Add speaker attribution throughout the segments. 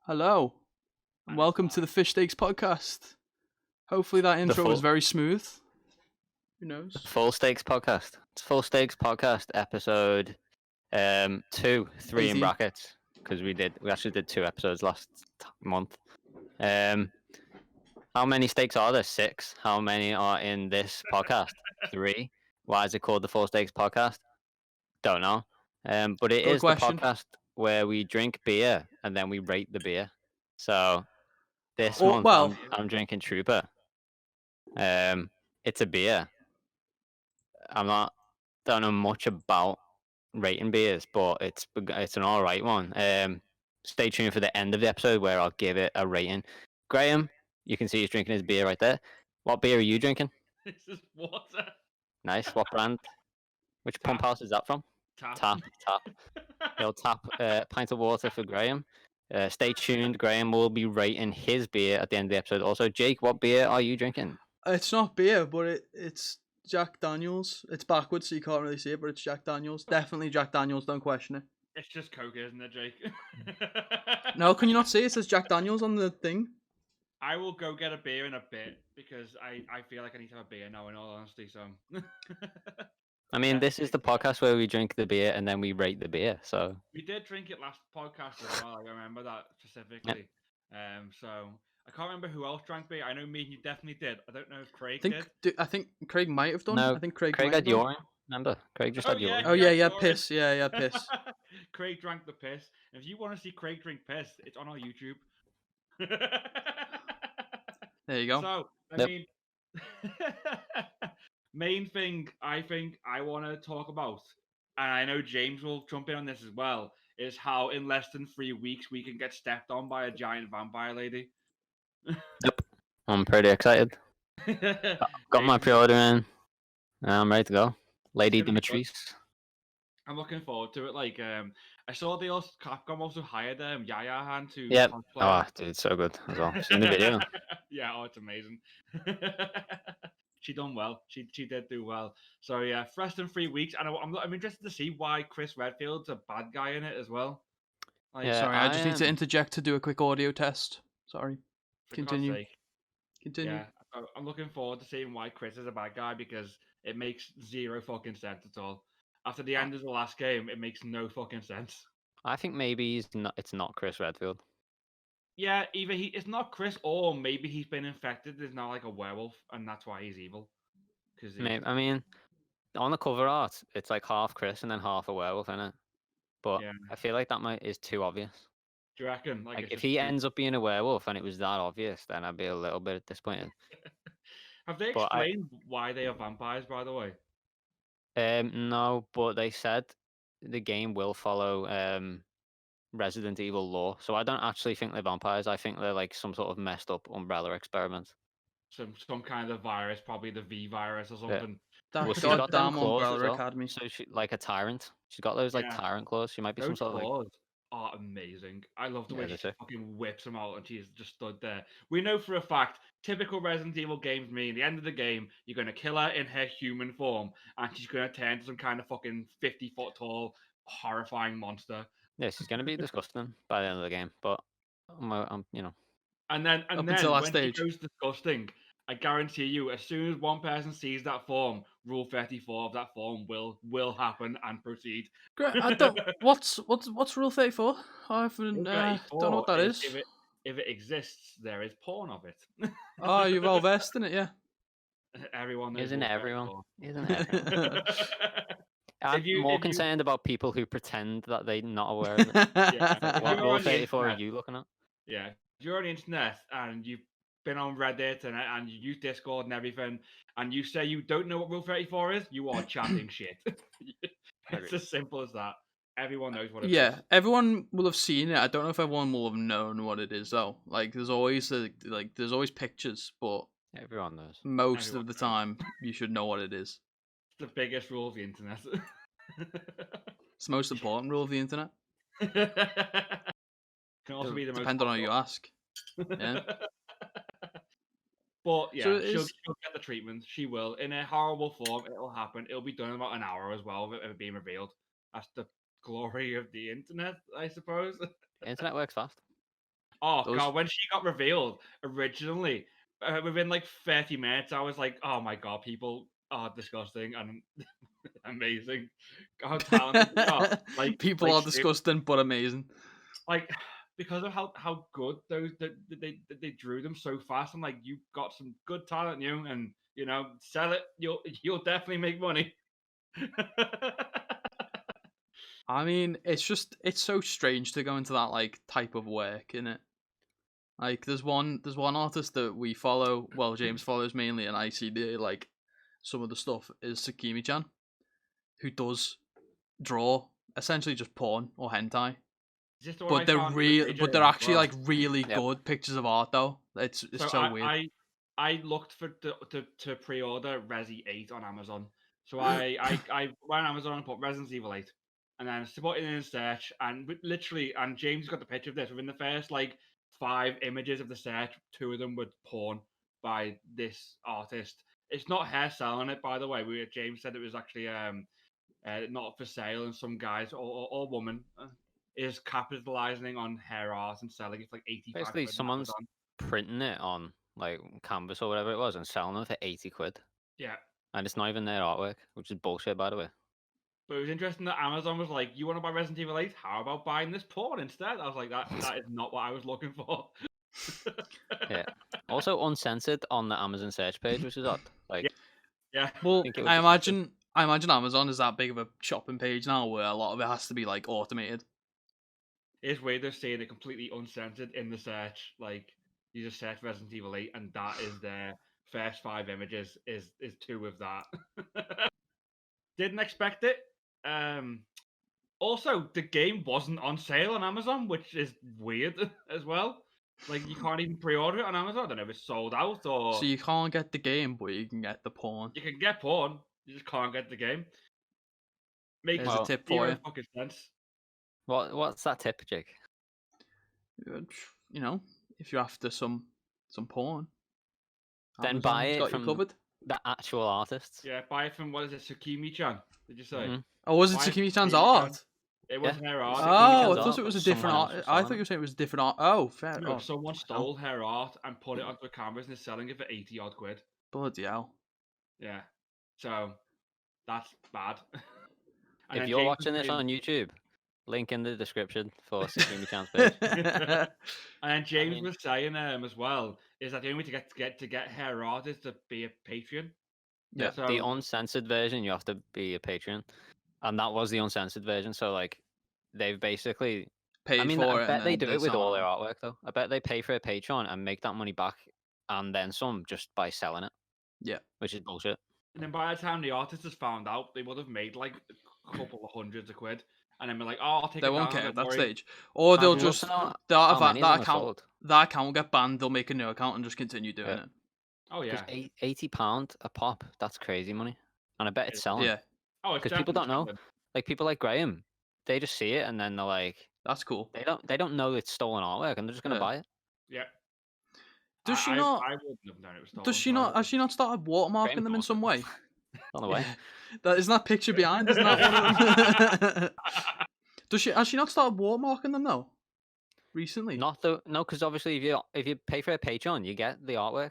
Speaker 1: Hello, and welcome to the FishStakes Podcast. Hopefully that intro was very smooth. Who knows?
Speaker 2: Full Stakes Podcast. It's Full Stakes Podcast episode 2, 3
Speaker 1: 18.
Speaker 2: in brackets, because we actually did 2 episodes last month. How many stakes are there? 6. How many are in this podcast? 3. Why is it called the Full Stakes Podcast? Don't know. But it
Speaker 1: Good
Speaker 2: is
Speaker 1: question.
Speaker 2: the podcast where we drink beer and then we rate the beer. So this month I'm drinking Trooper. It's a beer. Don't know much about rating beers, but it's an all right one. Stay tuned for the end of the episode where I'll give it a rating. Graham, you can see he's drinking his beer right there. What beer are you drinking?
Speaker 3: This is water.
Speaker 2: Nice. What brand? Which pump house is that from? Tap. He'll tap a pint of water for Graham. Stay tuned. Graham will be rating his beer at the end of the episode. Also, Jake, what beer are you drinking?
Speaker 1: It's not beer, but it's Jack Daniels. It's backwards, so you can't really see it, but it's Jack Daniels. Definitely Jack Daniels. Don't question it.
Speaker 3: It's just Coke, isn't it, Jake?
Speaker 1: No, can you not see it? It says Jack Daniels on the thing.
Speaker 3: I will go get a beer in a bit because I feel like I need to have a beer now, in all honesty. So.
Speaker 2: I mean, this is the podcast where we drink the beer and then we rate the beer. So
Speaker 3: we did drink it last podcast as well. I remember that specifically. Yep. So I can't remember who else drank beer. I know me and you definitely did. I don't know if Craig did.
Speaker 1: I think Craig might have done.
Speaker 2: No,
Speaker 1: I think Craig
Speaker 2: had urine. Remember, Craig just had urine.
Speaker 1: Oh yeah, he had piss. Yeah, he had piss.
Speaker 3: Craig drank the piss. If you want to see Craig drink piss, it's on our YouTube.
Speaker 1: There you go.
Speaker 3: So I mean, main thing I think I want to talk about, and I know James will jump in on this as well, is how in less than 3 weeks we can get stepped on by a giant vampire lady.
Speaker 2: Yep, I'm pretty excited. Got my pre-order in. I'm ready to go. Lady Dimitris.
Speaker 3: I'm looking forward to it. Like, I saw Capcom also hired Yaya Han to.
Speaker 2: Yep. Oh, dude, so good as well. Seen the video.
Speaker 3: Yeah, it's amazing. She done well. She did do well. So yeah, less than 3 weeks, and I'm interested to see why Chris Redfield's a bad guy in it as well.
Speaker 1: Like, yeah, sorry, I just need to interject to do a quick audio test. Sorry. Continue.
Speaker 3: Yeah, I'm looking forward to seeing why Chris is a bad guy because it makes zero fucking sense at all. After the end of the last game, it makes no fucking sense.
Speaker 2: I think maybe it's not Chris Redfield.
Speaker 3: Yeah, either it's not Chris, or maybe he's been infected. There's now like a werewolf, and that's why he's evil.
Speaker 2: I mean, on the cover art, it's like half Chris and then half a werewolf in it. But yeah. I feel like that is too obvious.
Speaker 3: Do you reckon?
Speaker 2: Like if he ends up being a werewolf and it was that obvious, then I'd be a little bit disappointed.
Speaker 3: Have they explained why they are vampires, by the way?
Speaker 2: No, but they said the game will follow Resident Evil lore, so I don't actually think they're vampires. I think they're like some sort of messed up Umbrella experiment.
Speaker 3: Some kind of virus, probably the V virus or something.
Speaker 1: Well, she's got them Umbrella
Speaker 2: well.
Speaker 1: Academy.
Speaker 2: So she like a tyrant. She's got those like tyrant claws. She might be
Speaker 3: those
Speaker 2: some sort
Speaker 3: claws
Speaker 2: of
Speaker 3: are amazing. I love the way she fucking whips them out and she's just stood there. We know for a fact, typical Resident Evil games mean at the end of the game, you're going to kill her in her human form and she's going to turn into some kind of fucking 50-foot tall, horrifying monster.
Speaker 2: Yeah, she's going to be disgusting by the end of the game, but I'm you know.
Speaker 3: And then
Speaker 1: until that
Speaker 3: when
Speaker 1: stage.
Speaker 3: She goes disgusting, I guarantee you, as soon as one person sees that form, Rule 34 of that form will happen and proceed.
Speaker 1: Great. I don't. What's Rule 34? I haven't. Don't know what that is.
Speaker 3: If it exists, there is porn of it.
Speaker 1: Oh, you're well versed in it, yeah.
Speaker 3: Everyone knows.
Speaker 2: Isn't everyone? I'm more concerned about people who pretend that they're not aware of it.
Speaker 3: Yeah.
Speaker 2: What Rule 34 are you looking at?
Speaker 3: Yeah, if you're on the internet and you've been on Reddit and you use Discord and everything, and you say you don't know what Rule 34 is, you are chatting shit. It's as simple as that. Everyone knows what it is.
Speaker 1: Yeah, everyone will have seen it. I don't know if everyone will have known what it is though. Like, there's always pictures, but
Speaker 2: everyone knows.
Speaker 1: Most of the time, you should know what it is.
Speaker 3: It's the biggest rule of the internet.
Speaker 1: It's the most important rule of the internet.
Speaker 3: Can also be the most
Speaker 1: depending on who you ask. Yeah.
Speaker 3: But yeah, she'll get the treatment. She will. In a horrible form, it'll happen. It'll be done in about an hour as well, of it being revealed. That's the glory of the internet, I suppose.
Speaker 2: Internet works fast.
Speaker 3: Oh god, when she got revealed originally, within like 30 minutes, I was like, oh my god, people are disgusting and amazing. How talented they are. Like
Speaker 1: people are disgusting but amazing.
Speaker 3: Like because of how good they drew them so fast. I'm like, you've got some good talent, and sell it. You'll definitely make money.
Speaker 1: I mean, it's so strange to go into that like type of work, innit? Like there's one artist that we follow. Well, James follows mainly, and I see like some of the stuff is Sakimi-chan, who does draw essentially just porn or hentai. But they're actually like really good pictures of art though. It's so weird.
Speaker 3: I looked to pre-order Resi 8 on Amazon. So I went on Amazon and put Resident Evil 8, and then I put it in search, and literally, and James got the picture of this. Within the first like 5 images of the search, 2 of them were porn by this artist. It's not her selling it, by the way. James said it was actually not for sale, and some guys or woman is capitalizing on her art and selling it for like 85.
Speaker 2: Basically, someone's printing it on like canvas or whatever it was and selling it for 80 quid.
Speaker 3: Yeah.
Speaker 2: And it's not even their artwork, which is bullshit, by the way.
Speaker 3: But it was interesting that Amazon was like, you want to buy Resident Evil 8? How about buying this porn instead? I was like, that is not what I was looking for.
Speaker 2: Yeah. Also uncensored on the Amazon search page, which is odd. Like,
Speaker 3: yeah.
Speaker 1: Well, I imagine Amazon is that big of a shopping page now where a lot of it has to be like automated.
Speaker 3: It's weird they're saying it completely uncensored in the search. Like, you just search Resident Evil 8 and that is their first 5 images is 2 of that. Didn't expect it. Also, the game wasn't on sale on Amazon, which is weird as well. Like, you can't even pre-order it on Amazon. I don't know if it's sold out or...
Speaker 1: So you can't get the game, but you can get the porn.
Speaker 3: You can get porn. You just can't get the game.
Speaker 1: Makes a tip for you.
Speaker 3: Fucking sense.
Speaker 2: What's that tip, Jake?
Speaker 1: You know, if you're after some porn,
Speaker 2: then buy it from the actual artists.
Speaker 3: Yeah, buy it from, what is it, Sakimi-chan? Did you say?
Speaker 2: Mm-hmm.
Speaker 1: Oh, was it Sakimi-chan's art?
Speaker 3: It wasn't her art.
Speaker 1: Oh, I thought it was a different art. I thought you were saying it was a different art. Oh, fair.
Speaker 3: No, someone stole her art and put it onto a canvas and is selling it for 80 odd quid.
Speaker 1: Bloody hell.
Speaker 3: Yeah. So, that's bad.
Speaker 2: If you're watching this on YouTube, link in the description for Sakimi-chan's page.
Speaker 3: And then James was saying as well, is that the only way to get her art is to be a Patreon.
Speaker 2: Yeah, so, the uncensored version, you have to be a Patreon. And that was the uncensored version, so like they've basically
Speaker 1: paid for it.
Speaker 2: I bet they do it with all their artwork though. I bet they pay for a Patreon and make that money back and then some just by selling it.
Speaker 1: Yeah.
Speaker 2: Which is bullshit.
Speaker 3: And then by the time the artist has found out, they would have made like a couple of hundreds of quid. And then be like, oh, I'll take it down.
Speaker 1: They won't care at that stage. Or they'll just that account will get banned, they'll make a new account and just continue doing it.
Speaker 3: Oh yeah.
Speaker 2: £80 a pop, that's crazy money. And I bet it's selling.
Speaker 1: Yeah.
Speaker 3: Oh,
Speaker 2: because people don't know. Like people like Graham, they just see it and then they're like,
Speaker 1: "That's cool."
Speaker 2: They don't know it's stolen artwork and they're just gonna buy it.
Speaker 3: Yeah.
Speaker 1: Does she not?
Speaker 3: I wouldn't have known it was stolen.
Speaker 1: Does she not? Has she not started watermarking them in some way?
Speaker 2: On the way.
Speaker 1: Isn't that picture behind? Isn't that one of them? Has she not started watermarking them though? Recently?
Speaker 2: No, because obviously if you pay for a Patreon, you get the artwork.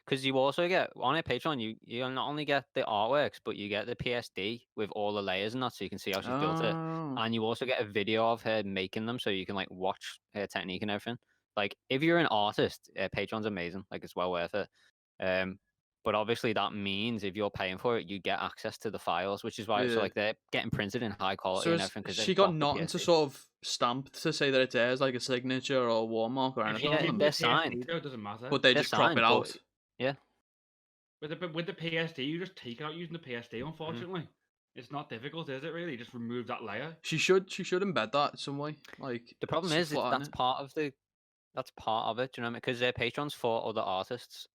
Speaker 2: Because you also get, on a Patreon, you not only get the artworks, but you get the PSD with all the layers and that, so you can see how she's built it. And you also get a video of her making them, so you can like watch her technique and everything. Like, if you're an artist, Patreon's amazing. Like, it's well worth it. But obviously that means if you're paying for it, you get access to the files, which is why so like they're getting printed in high quality and everything. Because
Speaker 1: she got nothing to sort of stamp to say that it's theirs, like a signature or watermark or anything.
Speaker 2: They're signed.
Speaker 3: It doesn't matter.
Speaker 1: But they just crop it out.
Speaker 2: Yeah.
Speaker 3: With the PSD, you just take it out using the PSD. Unfortunately, it's not difficult, is it? Really, just remove that layer.
Speaker 1: She should embed that in some way. Like
Speaker 2: the problem is that's part of it. Do you know what I mean? Because their Patreon's for other artists.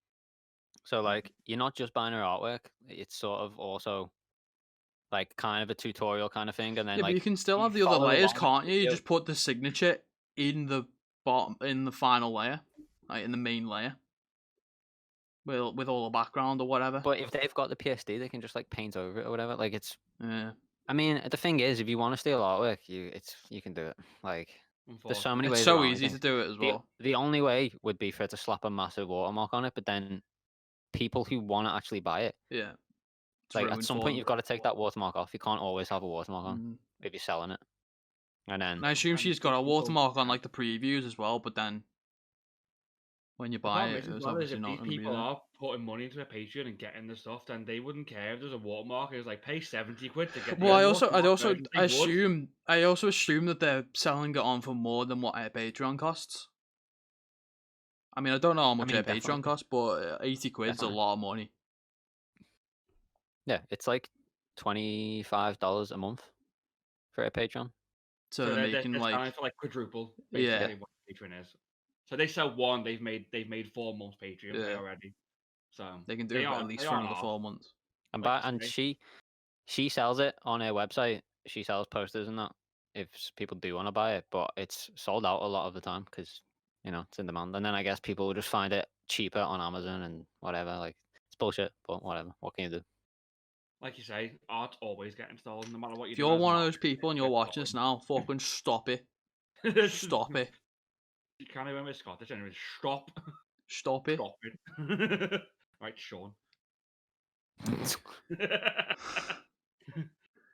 Speaker 2: So like, you're not just buying her artwork. It's sort of also like kind of a tutorial kind of thing, and then
Speaker 1: but you can still have the other layers, can't you? You just put the signature in the bottom, in the final layer, like in the main layer. with all the background or whatever.
Speaker 2: But if they've got the PSD, they can just like paint over it or whatever. Like it's.
Speaker 1: Yeah.
Speaker 2: I mean, the thing is, if you want to steal artwork, you can do it. Like there's so many ways.
Speaker 1: It's so
Speaker 2: around
Speaker 1: easy
Speaker 2: it.
Speaker 1: to do it as well.
Speaker 2: The only way would be for it to slap a massive watermark on it, but then people who want to actually buy it,
Speaker 1: Yeah.
Speaker 2: like at some point you've got to take that watermark off. You can't always have a watermark on if you're selling it. And then
Speaker 1: I assume she's got a watermark on like the previews as well, but then when you buy it, it's obviously not going to be
Speaker 3: people
Speaker 1: there.
Speaker 3: are putting money into a Patreon and getting the stuff, then they wouldn't care if there's a watermark. It was like pay 70 quid to get.
Speaker 1: Well, I also assume that they're selling it on for more than what a Patreon costs. I mean, I don't know how much a Patreon costs, but 80 quid is a lot of money.
Speaker 2: Yeah, it's like $25 a month for a Patreon.
Speaker 3: So they're making like quadruple.
Speaker 1: Yeah.
Speaker 3: What Patreon is. So they sell one. They've made 4 months Patreon pay already. So
Speaker 1: they can do it at least for another 4 months.
Speaker 2: And she sells it on her website. She sells posters and that if people do want to buy it, but it's sold out a lot of the time because it's in demand. And then I guess people will just find it cheaper on Amazon and whatever. Like it's bullshit, but whatever. What can you do?
Speaker 3: Like you say, art's always getting stolen, no matter what you do.
Speaker 1: If you're one of those people and you're watching this now, fucking stop it. Stop it.
Speaker 3: You can't even remember Scottish anyway. Stop.
Speaker 1: Stop it.
Speaker 3: Stop it. Right, Sean.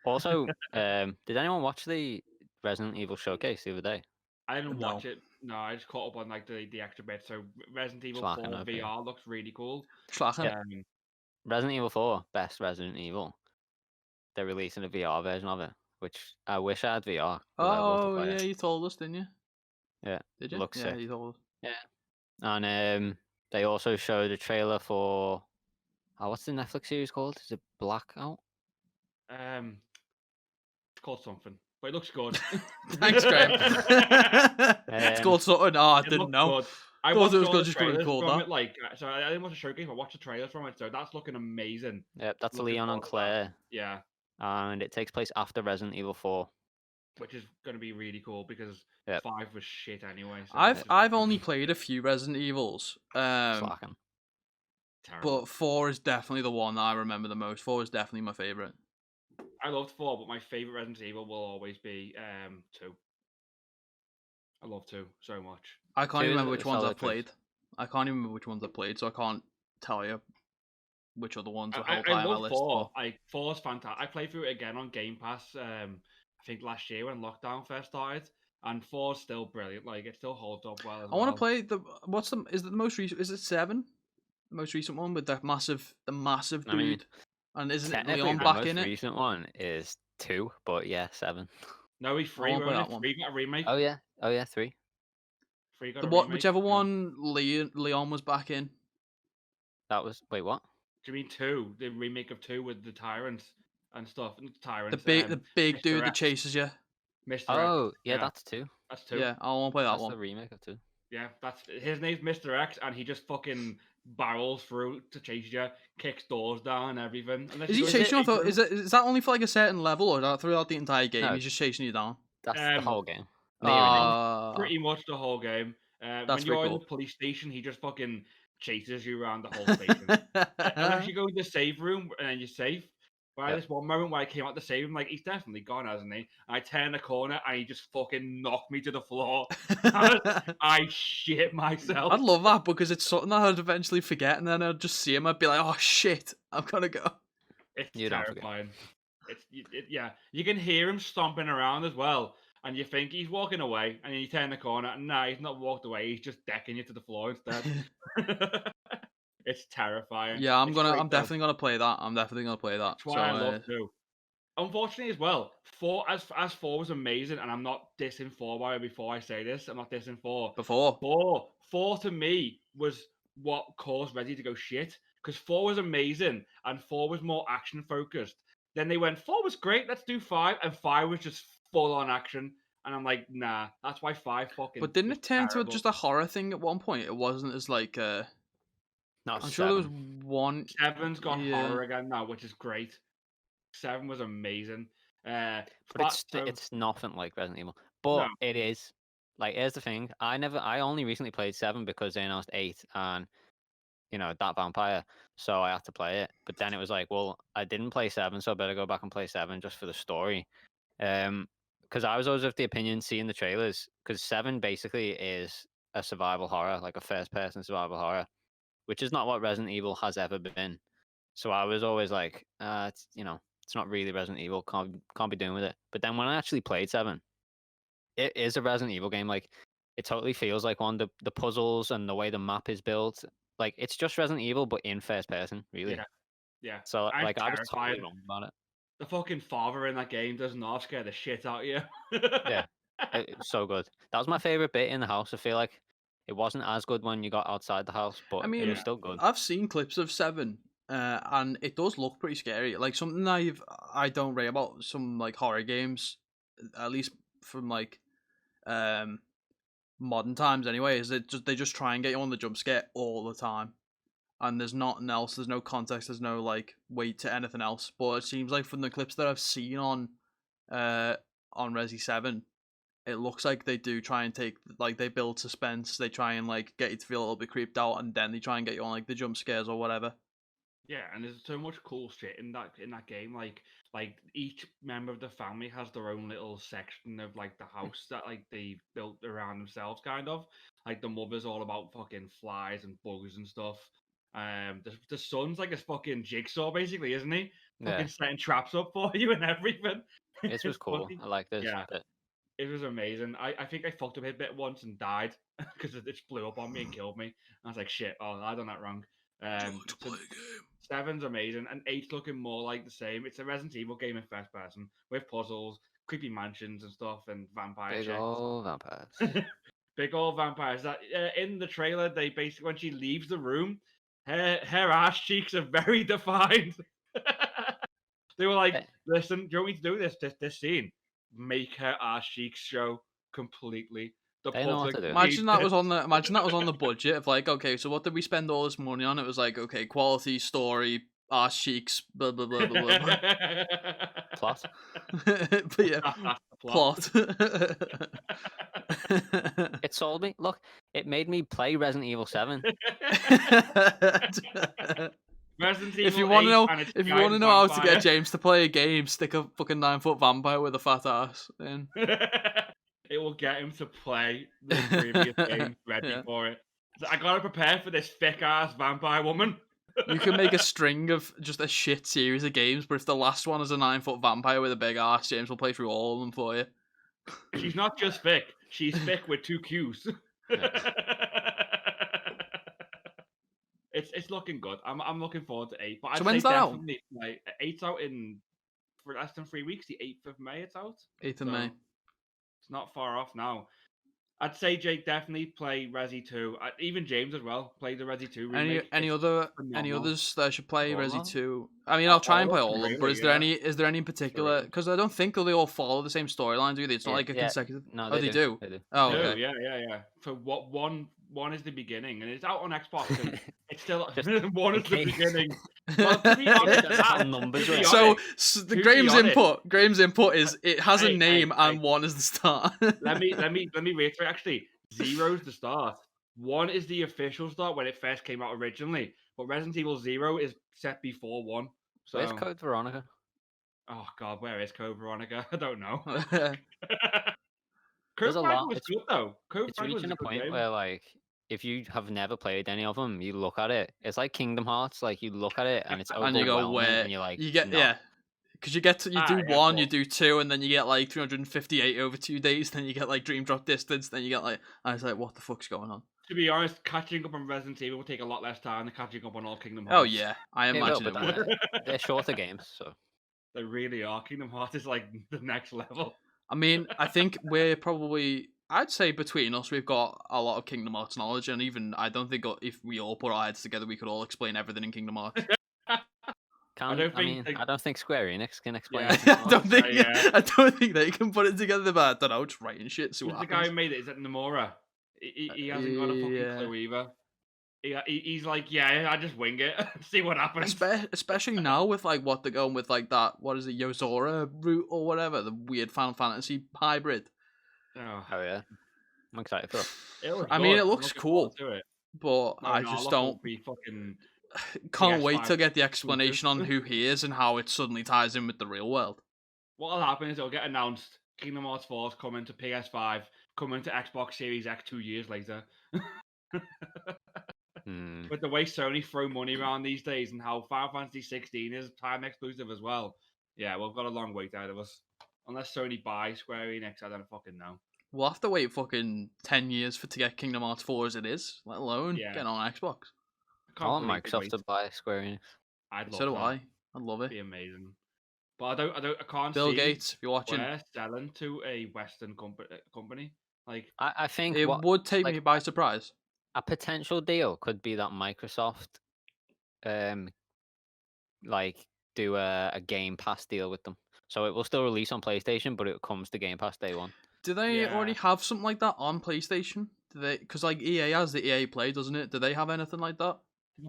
Speaker 2: Also, did anyone watch the Resident Evil showcase the other day?
Speaker 3: I didn't watch it. No, I just caught up on like the extra bits. So Resident Evil 4 VR looks really cool.
Speaker 2: Resident Evil 4, best Resident Evil. They're releasing a VR version of it, which I wish I had VR.
Speaker 1: Oh, yeah, you told us, didn't you?
Speaker 2: Yeah.
Speaker 1: Did you?
Speaker 2: Looks sick.
Speaker 1: You told us.
Speaker 2: Yeah. And they also showed a trailer for... what's the Netflix series called? Is it Blackout?
Speaker 3: It's called something, but it looks good.
Speaker 1: Thanks, Graham. It's called something. Oh, I didn't know.
Speaker 3: Good. I thought it was good just because called that. So I didn't watch the showcase, I watched the trailers from it, so that's looking amazing.
Speaker 2: Yep, that's Leon and Claire.
Speaker 3: Yeah.
Speaker 2: And it takes place after Resident Evil 4.
Speaker 3: Which is going to be really cool because 5 was shit anyway. So
Speaker 1: I've only played a few Resident Evils.
Speaker 2: Terrible.
Speaker 1: But 4 is definitely the one that I remember the most. 4 is definitely my favourite.
Speaker 3: I loved 4, but my favourite Resident Evil will always be 2. I love 2 so much.
Speaker 1: I can't even remember which ones I've played. I can't even remember which ones I've played, so I can't tell you which other ones are high on my list.
Speaker 3: 4. 4's fantastic. I played through it again on Gamepass, I think last year when lockdown first started, and 4's still brilliant. Like it still holds up well.
Speaker 1: I want to play is it the most recent? Is it 7? The most recent one with the massive dude.
Speaker 2: I mean,
Speaker 1: and isn't it Leon back in it?
Speaker 2: The most recent one is 2, but yeah, 7.
Speaker 3: No, he's 3. 3 got a remake.
Speaker 2: Oh yeah, 3.
Speaker 3: 3 got a remake.
Speaker 1: Whichever one Leon was back in.
Speaker 2: That was wait, what?
Speaker 3: Do you mean 2? The remake of 2 with the tyrants and stuff. Tyrants.
Speaker 1: The big dude that chases you.
Speaker 2: Mr. X. Yeah, that's 2.
Speaker 3: That's 2.
Speaker 1: Yeah, I want to play that one.
Speaker 2: That's the remake of 2.
Speaker 3: Yeah, his name's Mr. X, and he just fucking barrels through to chase you, kicks doors down and everything.
Speaker 1: Is he chasing you? Is that only for like a certain level, or is that throughout the entire game?
Speaker 2: No,
Speaker 1: he's just chasing you down.
Speaker 2: That's the whole game.
Speaker 3: Pretty much the whole game. When you're in the police station, he just fucking chases you around the whole station. Unless you go to the save room and then you're safe. But at this one moment where I came out to save him, like he's definitely gone, hasn't he? I turn the corner and he just fucking knocked me to the floor. I shit myself.
Speaker 1: I'd love that because it's something that I'd eventually forget, and then I'd just see him. I'd be like, "Oh shit, I'm gonna go."
Speaker 3: It's terrifying. Yeah, you can hear him stomping around as well, and you think he's walking away, and then you turn the corner, and nah, he's not walked away. He's just decking you to the floor instead. It's terrifying.
Speaker 1: Yeah, I'm definitely gonna play that. That's
Speaker 3: why I love 2. Unfortunately, as well, 4 as 4 was amazing, and I'm not dissing 4 by before I say this. I'm not dissing 4. 4 to me was what caused Ready to go shit because 4 was amazing and 4 was more action focused. Then they went 4 was great. Let's do 5, and 5 was just full on action. And I'm like, nah, that's why 5 fucking.
Speaker 1: But didn't it turn into just a horror thing at one point? It wasn't as like
Speaker 2: No,
Speaker 1: I'm sure there was one.
Speaker 3: 7's gone horror again now, which is great. 7 was amazing.
Speaker 2: But it's nothing like Resident Evil. But it is. Like, here's the thing. I only recently played 7 because they announced 8, and that vampire. So I had to play it. But then it was like, well, I didn't play 7, so I better go back and play 7 just for the story. Because I was always of the opinion, seeing the trailers, because 7 basically is a survival horror, like a first-person survival horror, which is not what Resident Evil has ever been. So I was always like, it's not really Resident Evil. Can't be doing with it. But then when I actually played 7, it is a Resident Evil game. Like, it totally feels like one. The puzzles and the way the map is built, like it's just Resident Evil, but in first person, really.
Speaker 3: Yeah.
Speaker 2: So
Speaker 3: I'm
Speaker 2: like, I was
Speaker 3: terrified.
Speaker 2: totally wrong about it.
Speaker 3: The fucking father in that game does not scare the shit out of you.
Speaker 2: Yeah, it was so good. That was my favorite bit in the house. I feel like it wasn't as good when you got outside the house, but
Speaker 1: I mean,
Speaker 2: it was still good.
Speaker 1: I've seen clips of 7, and it does look pretty scary. Like something I don't rate about some like horror games, at least from like modern times anyway, is they just try and get you on the jump scare all the time. And there's nothing else, there's no context, there's no like weight to anything else. But it seems like from the clips that I've seen on Resi 7, it looks like they do try and they build suspense, they try and like get you to feel a little bit creeped out, and then they try and get you on like the jump scares or whatever.
Speaker 3: Yeah, and there's so much cool shit in that game. Like each member of the family has their own little section of like the house that like they built around themselves, kind of. Like the mother's all about fucking flies and bugs and stuff. The son's like a fucking jigsaw, basically, isn't he? Fucking setting traps up for you and everything.
Speaker 2: It was cool.
Speaker 3: Funny.
Speaker 2: I like this.
Speaker 3: Yeah, it was amazing. I think I fucked up a bit once and died because it just blew up on me and killed me. I was like, shit, I done that wrong.
Speaker 1: To play a game.
Speaker 3: 7's amazing, and 8's looking more like the same. It's a Resident Evil game in first person with puzzles, creepy mansions and stuff, and vampire
Speaker 2: Big
Speaker 3: checks.
Speaker 2: old vampires.
Speaker 3: Big old vampires. That in the trailer, they basically, when she leaves the room, her ass cheeks are very defined. They were like, "Listen, do you want me to do this scene? Make her ass cheeks show completely."
Speaker 2: They know what to do.
Speaker 1: Imagine that was on the budget of like, okay, so what did we spend all this money on? It was like, okay, quality, story, ass cheeks, blah blah blah blah blah.
Speaker 2: Plot.
Speaker 1: But yeah, plot.
Speaker 2: It sold me. Look, it made me play Resident Evil 7.
Speaker 3: Resident Evil
Speaker 1: if you want to know how to get
Speaker 3: vampire.
Speaker 1: James to play a game, stick a fucking 9-foot vampire with a fat ass in.
Speaker 3: It will get him to play the previous game ready for it. So I gotta prepare for this thick ass vampire woman.
Speaker 1: You can make a string of just a shit series of games, but if the last one is a 9-foot vampire with a big ass, James will play through all of them for you.
Speaker 3: She's not just thick; she's thick with 2 Qs. It's looking good. I'm looking forward to 8. But
Speaker 1: so when's that out?
Speaker 3: Like 8's out for less than 3 weeks. The 8th of May, it's out.
Speaker 1: 8th of May.
Speaker 3: It's not far off now. I'd say Jake definitely play Resi 2. Even James as well play the Resi 2 remake.
Speaker 1: Any others that I should play Resi 2? I mean, I'll try and play all of them. But is there any in particular? Because I don't think they all follow the same storyline, do they? It's not like a consecutive.
Speaker 2: No,
Speaker 1: they do.
Speaker 2: They do.
Speaker 1: Oh, okay.
Speaker 3: Yeah. So what one is the beginning, and it's out on Xbox. And it's still one is the beginning. Well, to be honest,
Speaker 2: numbers.
Speaker 1: So the Graham's input is it has a name and 1 is the start.
Speaker 3: let me reiterate. Actually, 0's the start. 1 is the official start when it first came out originally, but Resident Evil 0 is set before 1. So
Speaker 2: where's Code Veronica?
Speaker 3: Oh God, where is Code Veronica? I don't know.
Speaker 2: There's a lot.
Speaker 3: Was good though.
Speaker 2: It's reaching a point where like, if you have never played any of them, you look at it. It's like Kingdom Hearts. Like you look at it and it's overwhelming,
Speaker 1: and you go, where?
Speaker 2: And you're like,
Speaker 1: you get because you do 1, you do 2, and then you get like 358 over 2 days. Then you get like Dream Drop Distance. Then you get like, I was like, what the fuck's going on?
Speaker 3: To be honest, catching up on Resident Evil will take a lot less time than catching up on all Kingdom
Speaker 1: Oh
Speaker 3: Hearts.
Speaker 1: yeah, I imagine it will.
Speaker 2: They're shorter games, so
Speaker 3: they really are. Kingdom Hearts is like the next level.
Speaker 1: I mean, I think we're probably, I'd say between us, we've got a lot of Kingdom Hearts knowledge, and even I don't think if we all put our heads together, we could all explain everything in Kingdom Hearts.
Speaker 2: I don't think Square Enix can explain.
Speaker 1: Yeah. I don't think they can put it together. But I don't know, just writing shit.
Speaker 3: Who's the guy who made it? Is it Nomura? He hasn't got a fucking clue either. He's like, yeah, I just wing it, see what happens.
Speaker 1: Especially now with like what they're going with, like that, what is it, Yozora route or whatever, the weird Final Fantasy hybrid.
Speaker 3: Oh
Speaker 2: yeah, I'm excited for it.
Speaker 1: I mean, it looks cool. but I just don't. Can't wait to get the explanation on who he is and how it suddenly ties in with the real world.
Speaker 3: What'll happen is it'll get announced. Kingdom Hearts 4 is coming to PS5, coming to Xbox Series X 2 years later. With the way Sony throw money around these days and how Final Fantasy 16 is time exclusive as well. Yeah, we've got a long wait ahead of us. Unless Sony buys Square Enix, I don't fucking know.
Speaker 1: We'll have to wait fucking 10 years to get Kingdom Hearts 4 as it is, let alone getting on Xbox.
Speaker 2: I want Microsoft to buy Square Enix.
Speaker 3: I'd love
Speaker 1: so do I. I'd love it.
Speaker 3: It'd be amazing. But I can't
Speaker 1: Bill
Speaker 3: see
Speaker 1: Gates, if you're watching,
Speaker 3: Square selling to a Western company. Like,
Speaker 2: I think
Speaker 1: it would take me by surprise.
Speaker 2: A potential deal could be that Microsoft, do a Game Pass deal with them, so it will still release on PlayStation, but it comes to Game Pass day one.
Speaker 1: Do they already have something like that on PlayStation? Do they? Because like EA has the EA Play, doesn't it? Do they have anything like that?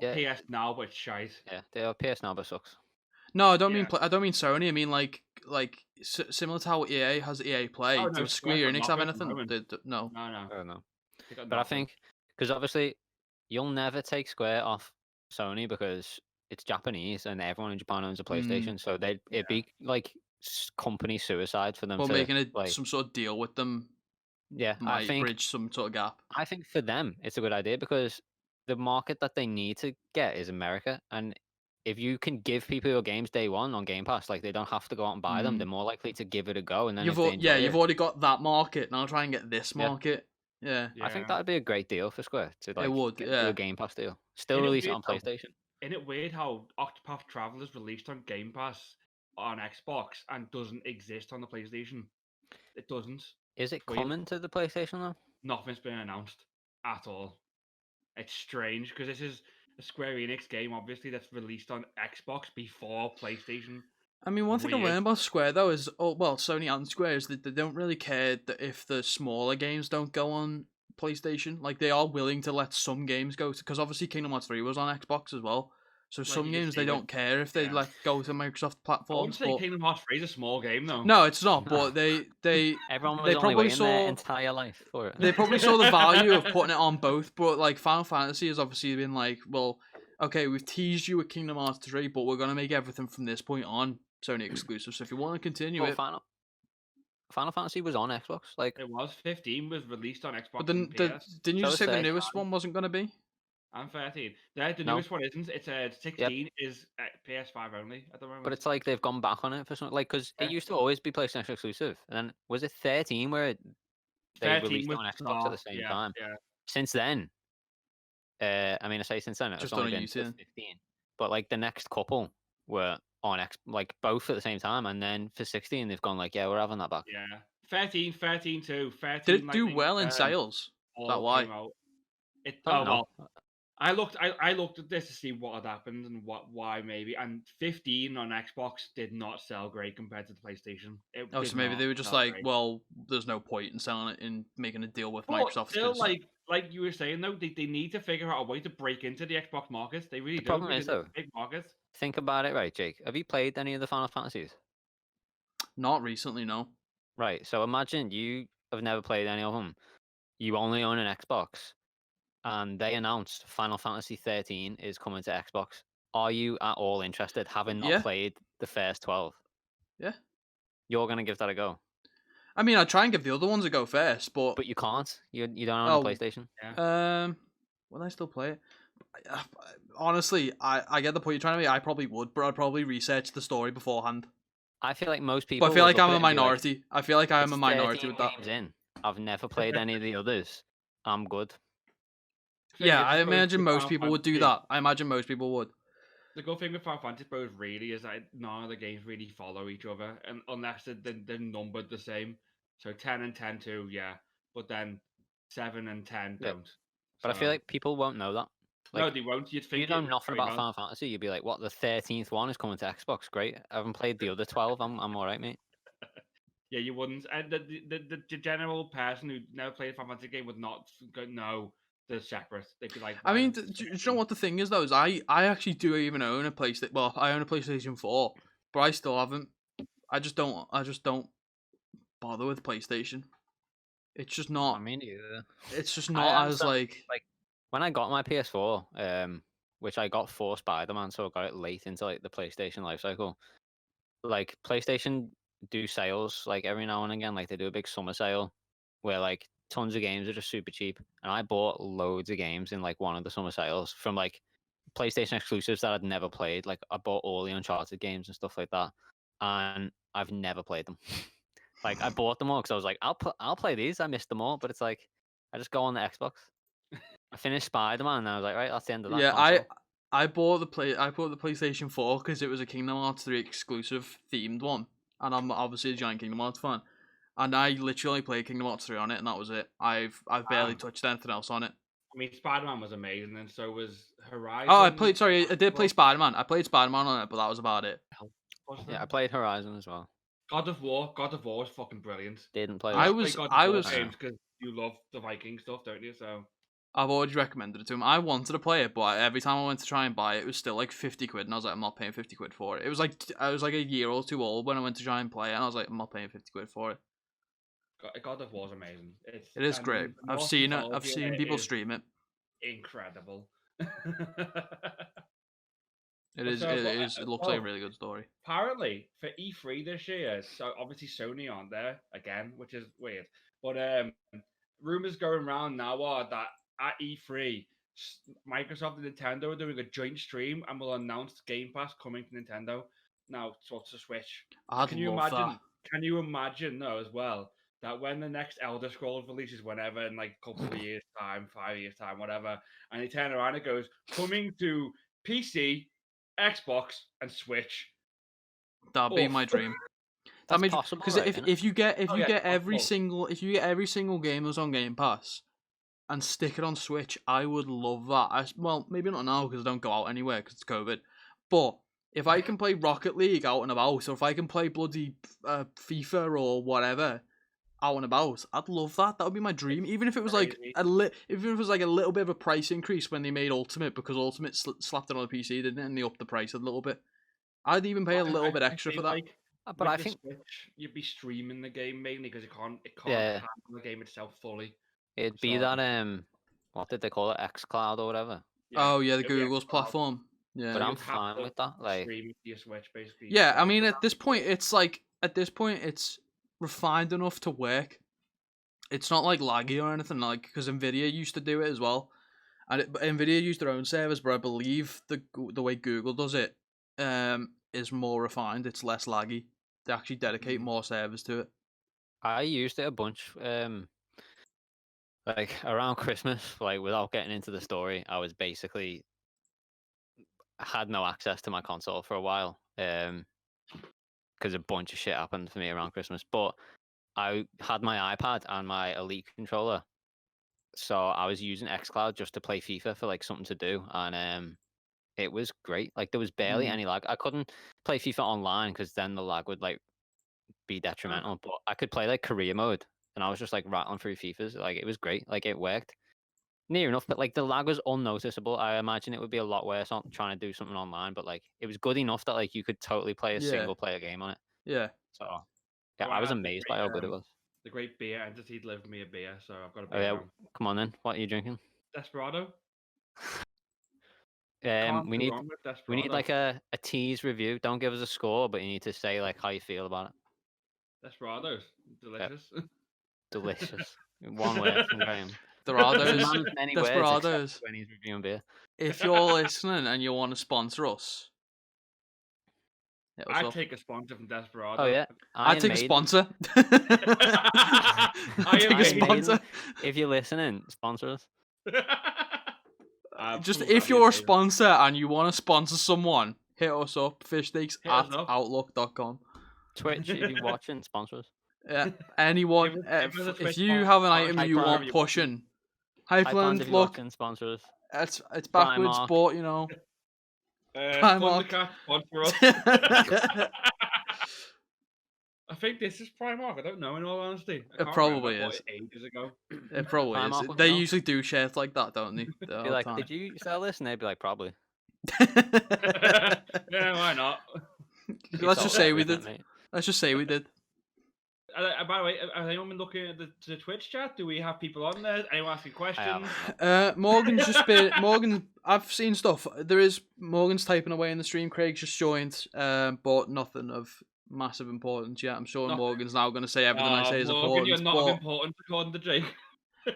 Speaker 2: Yeah.
Speaker 3: PS Now, but it's shite.
Speaker 2: Yeah, they have PS Now, but sucks.
Speaker 1: No, I don't mean Sony. I mean like similar to how EA has EA Play. Does Square Enix have anything? No.
Speaker 3: No.
Speaker 2: I don't know. But I think because obviously you'll never take Square off Sony because it's Japanese and everyone in Japan owns a PlayStation, so it'd be like company suicide for them.
Speaker 1: Well, making some sort of deal with them.
Speaker 2: Yeah,
Speaker 1: might bridge some sort of gap.
Speaker 2: I think for them it's a good idea because the market that they need to get is America, and if you can give people your games day one on Game Pass, like they don't have to go out and buy them, they're more likely to give it a go. And then you've
Speaker 1: already got that market. Now try and get this market. Yeah.
Speaker 2: I think that'd be a great deal for Square to
Speaker 1: it would,
Speaker 2: do a Game Pass deal. Still release it on PlayStation.
Speaker 3: Isn't it weird how Octopath Traveler is released on Game Pass on Xbox and doesn't exist on the PlayStation? It doesn't.
Speaker 2: Is it coming to the PlayStation though?
Speaker 3: Nothing's been announced at all. It's strange because this is a Square Enix game, obviously, that's released on Xbox before PlayStation.
Speaker 1: I mean, one thing I learned about Square though is, Sony and Square is that they don't really care that if the smaller games don't go on PlayStation. Like they are willing to let some games go because obviously Kingdom Hearts 3 was on Xbox as well. So some games they don't care if they go to Microsoft platforms.
Speaker 3: I wouldn't say Kingdom Hearts 3 is a small game though.
Speaker 1: No, it's not. But
Speaker 2: everyone was only waiting their entire life for it.
Speaker 1: They probably saw the value of putting it on both. But like Final Fantasy has obviously been like, well, okay, we've teased you with Kingdom Hearts 3, but we're gonna make everything from this point on Sony exclusive. So if you want to continue
Speaker 2: Final Fantasy was on Xbox. Like
Speaker 3: it was 15 was released on Xbox.
Speaker 1: But then didn't you just say the newest one wasn't gonna be?
Speaker 3: And 13. The newest one isn't. It's 16 is PS5 only at the moment.
Speaker 2: But it's like they've gone back on it for something. Like because it used to always be PlayStation exclusive, and then was it 13 where they released on Xbox at the same time?
Speaker 3: Yeah.
Speaker 2: Since then, I mean, I say since then, it's only been 15. But like the next couple were on both at the same time, and then for 16 they've gone like, yeah, we're having that back.
Speaker 3: Yeah, 13 too. 13
Speaker 1: did it do well in sales? That why?
Speaker 3: I looked at this to see what had happened and why maybe, and 15 on Xbox did not sell great compared to the PlayStation.
Speaker 1: So maybe they were just like, well, there's no point in selling it and making a deal with Microsoft.
Speaker 3: Still, like you were saying though, they need to figure out a way to break into the Xbox market. They really do.
Speaker 2: Problem is though,
Speaker 3: big market.
Speaker 2: Think about it, right, Jake? Have you played any of the Final Fantasies?
Speaker 1: Not recently, no.
Speaker 2: Right. So imagine you have never played any of them. You only own an Xbox. And they announced Final Fantasy 13 is coming to Xbox. Are you at all interested, having not played the first 12?
Speaker 1: Yeah.
Speaker 2: You're going to give that a go?
Speaker 1: I mean, I'd try and give the other ones a go first, but
Speaker 2: you can't. You don't own a PlayStation?
Speaker 3: Yeah.
Speaker 1: Will I still play it? Honestly, I get the point you're trying to make. I probably would, but I'd probably research the story beforehand.
Speaker 2: I feel like most people...
Speaker 1: But I feel like I'm a minority. I feel like I am a minority with that.
Speaker 2: I've never played any of the others. I'm good.
Speaker 1: Yeah, I imagine most people would do that. I imagine most people would.
Speaker 3: The good thing with Final Fantasy Bros really is that none of the games really follow each other, and unless they're numbered the same. So 10 and 10 too, yeah, but then 7 and 10 don't.
Speaker 2: But I feel like people won't know that.
Speaker 3: No, they won't. You'd think
Speaker 2: you know nothing about Final Fantasy. You'd be like, "What? The 13th one is coming to Xbox? Great! I haven't played the other 12. I'm all right, mate."
Speaker 3: Yeah, you wouldn't. And the general person who never played a Final Fantasy game would not know. They're separate. They'd be like.
Speaker 1: I mean, do you know what the thing is though? Is I actually do even own a PlayStation. Well, I own a PlayStation 4, but I still haven't. I just don't bother with PlayStation. It's just not.
Speaker 2: I mean, either.
Speaker 1: It's just not as like
Speaker 2: when I got my PS4, which I got for Spider-Man, so I got it late into like the PlayStation lifecycle. Like PlayStation do sales like every now and again, like they do a big summer sale where like tons of games are just super cheap, and I bought loads of games in like one of the summer sales from like PlayStation exclusives that I'd never played. Like I bought all the Uncharted games and stuff like that, and I've never played them. Like I bought them all because I was like, I'll play these. I missed them all, but it's like I just go on the Xbox. I finished Spider-Man, and I was like, right, that's the end of that.
Speaker 1: Yeah,
Speaker 2: console.
Speaker 1: I bought the PlayStation 4 because it was a Kingdom Hearts 3 exclusive themed one, and I'm obviously a giant Kingdom Hearts fan. And I literally played Kingdom Hearts 3 on it, and that was it. I've barely touched anything else on it.
Speaker 3: I mean, Spider-Man was amazing, and so was Horizon.
Speaker 1: Oh, I did play Spider-Man. I played Spider-Man on it, but that was about it.
Speaker 2: Yeah, I played Horizon as well.
Speaker 3: God of War was fucking brilliant.
Speaker 2: Didn't play.
Speaker 1: I was
Speaker 3: games because you love the Viking stuff, don't you? So
Speaker 1: I've already recommended it to him. I wanted to play it, but every time I went to try and buy it, it was still like 50 quid, and I was like, I'm not paying 50 quid for it. It was like I was like a year or two old when I went to try and play it, and I was like, I'm not paying 50 quid for it.
Speaker 3: God of War's amazing.
Speaker 1: It is great. I've seen it. I've seen people stream it.
Speaker 3: Incredible.
Speaker 1: It is. It looks like a really good story.
Speaker 3: Apparently, for E3 this year, so obviously Sony aren't there again, which is weird. But rumors going around now are that at E3, Microsoft and Nintendo are doing a joint stream and will announce Gamepass coming to Nintendo. Now, so it's a Switch. Can you imagine though as well that when the next Elder Scrolls releases, whenever in like a couple of years time, 5 years time, whatever, and they turn around and it goes coming to PC, Xbox, and Switch.
Speaker 1: That'd be my dream.
Speaker 2: That's possible,
Speaker 1: because if you get every single game that's on Game Pass and stick it on Switch, I would love that. Well, maybe not now because I don't go out anywhere because it's COVID. But if I can play Rocket League out and about, or if I can play bloody FIFA or whatever out and about, I'd love that. That would be my dream. Even if it was like a little bit of a price increase when they made Ultimate, because Ultimate slapped it on the PC, didn't it? And they upped the price a little bit. I'd even pay a little bit extra for that.
Speaker 3: But I think Switch, you'd be streaming the game mainly because it can't handle the game itself fully.
Speaker 2: It'd be that what did they call it, XCloud or whatever?
Speaker 1: Yeah. Oh yeah, the Google's platform. Yeah,
Speaker 2: but I'm fine with that. Like,
Speaker 3: stream to your Switch basically.
Speaker 1: Yeah, I mean at this point it's refined enough to work. It's not like laggy or anything, like, because Nvidia used to do it as well, and Nvidia used their own servers, but I believe the way Google does it is more refined. It's less laggy. They actually dedicate more servers to it.
Speaker 2: I used it a bunch, like around Christmas. Like without getting into the story, I was basically had no access to my console for a while, because a bunch of shit happened for me around Christmas. But I had my iPad and my Elite controller, so I was using XCloud just to play FIFA for like something to do, and it was great. Like there was barely any lag. I couldn't play FIFA online because then the lag would like be detrimental. But I could play like career mode, and I was just like rattling through FIFAs. Like it was great. Like it worked near enough, but like the lag was unnoticeable. I imagine it would be a lot worse on trying to do something online, but like it was good enough that like you could totally play a single player game on it.
Speaker 1: Yeah.
Speaker 2: So yeah, I was amazed by how good it was.
Speaker 3: The great beer entity delivered me a beer, so I've got a
Speaker 2: beer. Oh, yeah. Come on then. What are you drinking?
Speaker 3: Desperado.
Speaker 2: We need like a tease review. Don't give us a score, but you need to say like how you feel about it.
Speaker 3: Desperados, delicious.
Speaker 2: Yep. Delicious. One word from Graham.
Speaker 1: Desperados.
Speaker 2: When he's reviewing beer.
Speaker 1: If you're listening and you want to sponsor us,
Speaker 3: I'd take a sponsor from Desperado.
Speaker 2: Oh yeah,
Speaker 1: I'd take a sponsor. I'd take a sponsor.
Speaker 2: If you're listening, sponsor us.
Speaker 1: Just if you're a sponsor and you want to sponsor someone, hit us up. FishStakes@outlook.com.
Speaker 2: Twitch, if you're watching, sponsor us.
Speaker 1: Yeah, anyone. If you have an item you want pushing, Hypeland, look,
Speaker 2: sponsor us.
Speaker 1: It's backwards, but you know. Primark.
Speaker 3: Sponsor us. I think this is Primark. I don't know, in all honesty.
Speaker 1: It probably is.
Speaker 3: Ages ago.
Speaker 1: It probably is. They usually do shit like that, don't they?
Speaker 2: Be like, did you sell this? And they'd be like, probably.
Speaker 3: Yeah, why not?
Speaker 1: Let's just say we did. Let's just say we did.
Speaker 3: by the way, has anyone been looking at the Twitch chat? Do we have people on there? Anyone asking questions?
Speaker 1: Morgan's just been Morgan. I've seen stuff. Morgan's typing away in the stream. Craig's just joined, but nothing of massive importance yet. I'm sure Morgan's now going to say everything I say is important.
Speaker 3: You're not important according to Jake.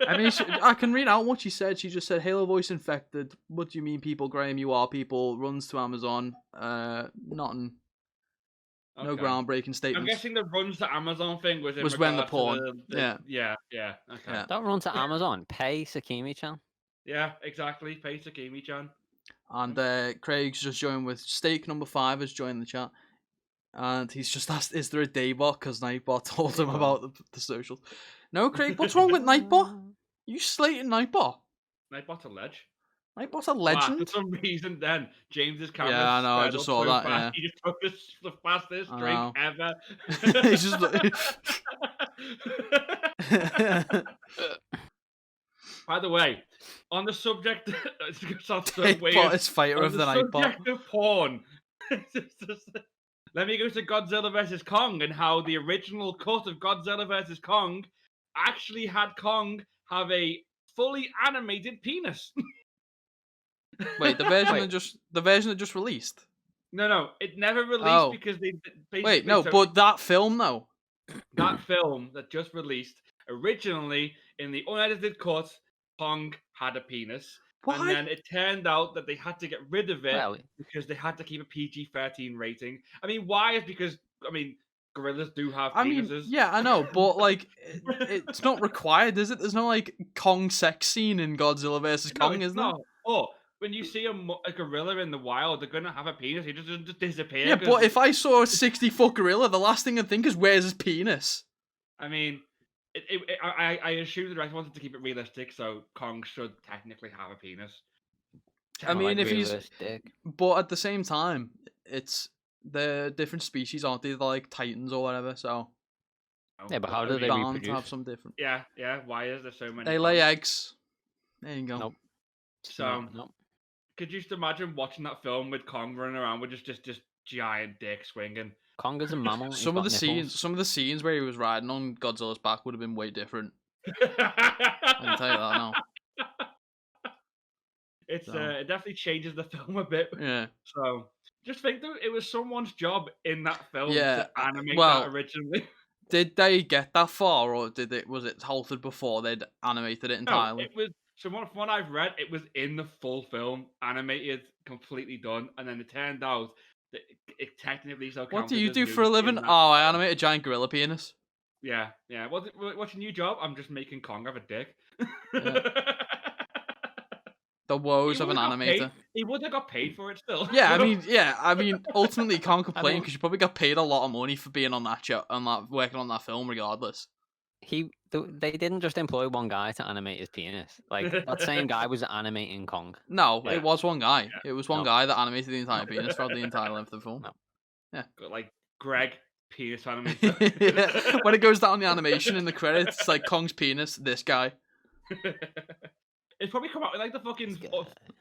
Speaker 1: I mean, I can read out what she said. She just said, "Halo voice infected. What do you mean, people? Graham, you are people. Runs to Amazon. Nothing. Okay. No groundbreaking statements."
Speaker 3: I'm guessing the runs to Amazon thing was
Speaker 1: when the porn.
Speaker 3: Yeah. Okay.
Speaker 2: Yeah. Don't run to Amazon. Pay Sakimi-chan.
Speaker 3: Yeah, exactly. Pay Sakimi-chan.
Speaker 1: And Craig's just joined with Steak number 5 has joined the chat. And he's just asked, is there a Daybot? Because Nightbot told him about the socials. No, Craig, what's wrong with Nightbot? You slating Nightbot?
Speaker 3: Nightbot's a ledge.
Speaker 1: Nightbot's a legend?
Speaker 3: Wow, for some reason then, James's camera...
Speaker 1: Yeah, I know, I just saw that,
Speaker 3: fast. He just took the fastest drink ever.
Speaker 1: He's just...
Speaker 3: By the way, on the subject...
Speaker 1: Nightbot is fighter of the Nightbot.
Speaker 3: On the subject of porn... Let me go to Godzilla vs. Kong and how the original cut of Godzilla vs. Kong actually had Kong have a fully animated penis.
Speaker 1: Wait, the version that just released?
Speaker 3: No, it never released because they basically...
Speaker 1: Wait, no, but that film though.
Speaker 3: That film that just released, originally in the unedited cut, Kong had a penis.
Speaker 1: What?
Speaker 3: And then it turned out that they had to get rid of it because they had to keep a PG-13 rating. I mean, why? Is because, gorillas do have penises.
Speaker 1: Yeah, I know, but, it's not required, is it? There's no, Kong sex scene in Godzilla vs. Kong, is there?
Speaker 3: Oh, when you see a gorilla in the wild, they're going to have a penis. He doesn't just disappear.
Speaker 1: Yeah, but if I saw a 60-foot gorilla, the last thing I'd think is, where's his penis?
Speaker 3: I mean... I assume the director wanted to keep it realistic, so Kong should technically have a penis.
Speaker 1: I mean, if realistic. But at the same time, they're different species, aren't they? They're like titans or whatever, so...
Speaker 2: Yeah, but how do they reproduce?
Speaker 1: To have some different...
Speaker 3: Yeah, why is there so many...
Speaker 1: They lay eggs. There you go.
Speaker 2: Nope.
Speaker 3: So, could you just imagine watching that film with Kong running around with just giant dick swinging?
Speaker 2: Kong is a mammal.
Speaker 1: Some of the scenes where he was riding on Godzilla's back would have been way different. I can tell you that now.
Speaker 3: It definitely changes the film a bit.
Speaker 1: Yeah.
Speaker 3: So just think that it was someone's job in that film to animate that originally.
Speaker 1: Did they get that far, or was it halted before they'd animated it entirely?
Speaker 3: No, it was. So from what I've read, it was in the full film, animated, completely done, and then it turned out. It technically so.
Speaker 1: What do you do for a living? Oh, I animate a giant gorilla penis.
Speaker 3: Yeah. What's your new job? I'm just making Kong have a dick.
Speaker 1: Yeah. The woes of an animator.
Speaker 3: He would have got paid for it still.
Speaker 1: Yeah, I mean, ultimately you can't complain because you probably got paid a lot of money for being on that show, working on that film, regardless.
Speaker 2: They didn't just employ one guy to animate his penis. That same guy was animating Kong.
Speaker 1: No, it was one guy. Yeah. It was one guy that animated the entire penis throughout the entire length of the film.
Speaker 2: No.
Speaker 1: Yeah.
Speaker 3: Like Greg, penis animator.
Speaker 1: Yeah. When it goes down the animation in the credits, it's like Kong's penis, this guy.
Speaker 3: It's probably come out with the fucking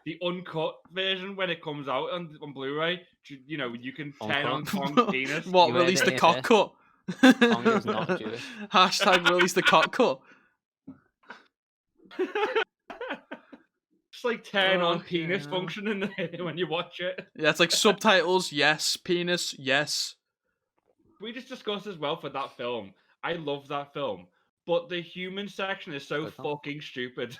Speaker 3: the uncut version when it comes out on Blu-ray. You can turn on Kong's penis.
Speaker 1: What, release the cock cut?
Speaker 2: Kong is not Jewish.
Speaker 1: Hashtag release the cock cut.
Speaker 3: Just turn on penis function when you watch it.
Speaker 1: Yeah, it's like subtitles, yes. Penis, yes.
Speaker 3: We just discussed as well for that film. I love that film. But the human section is so fucking stupid.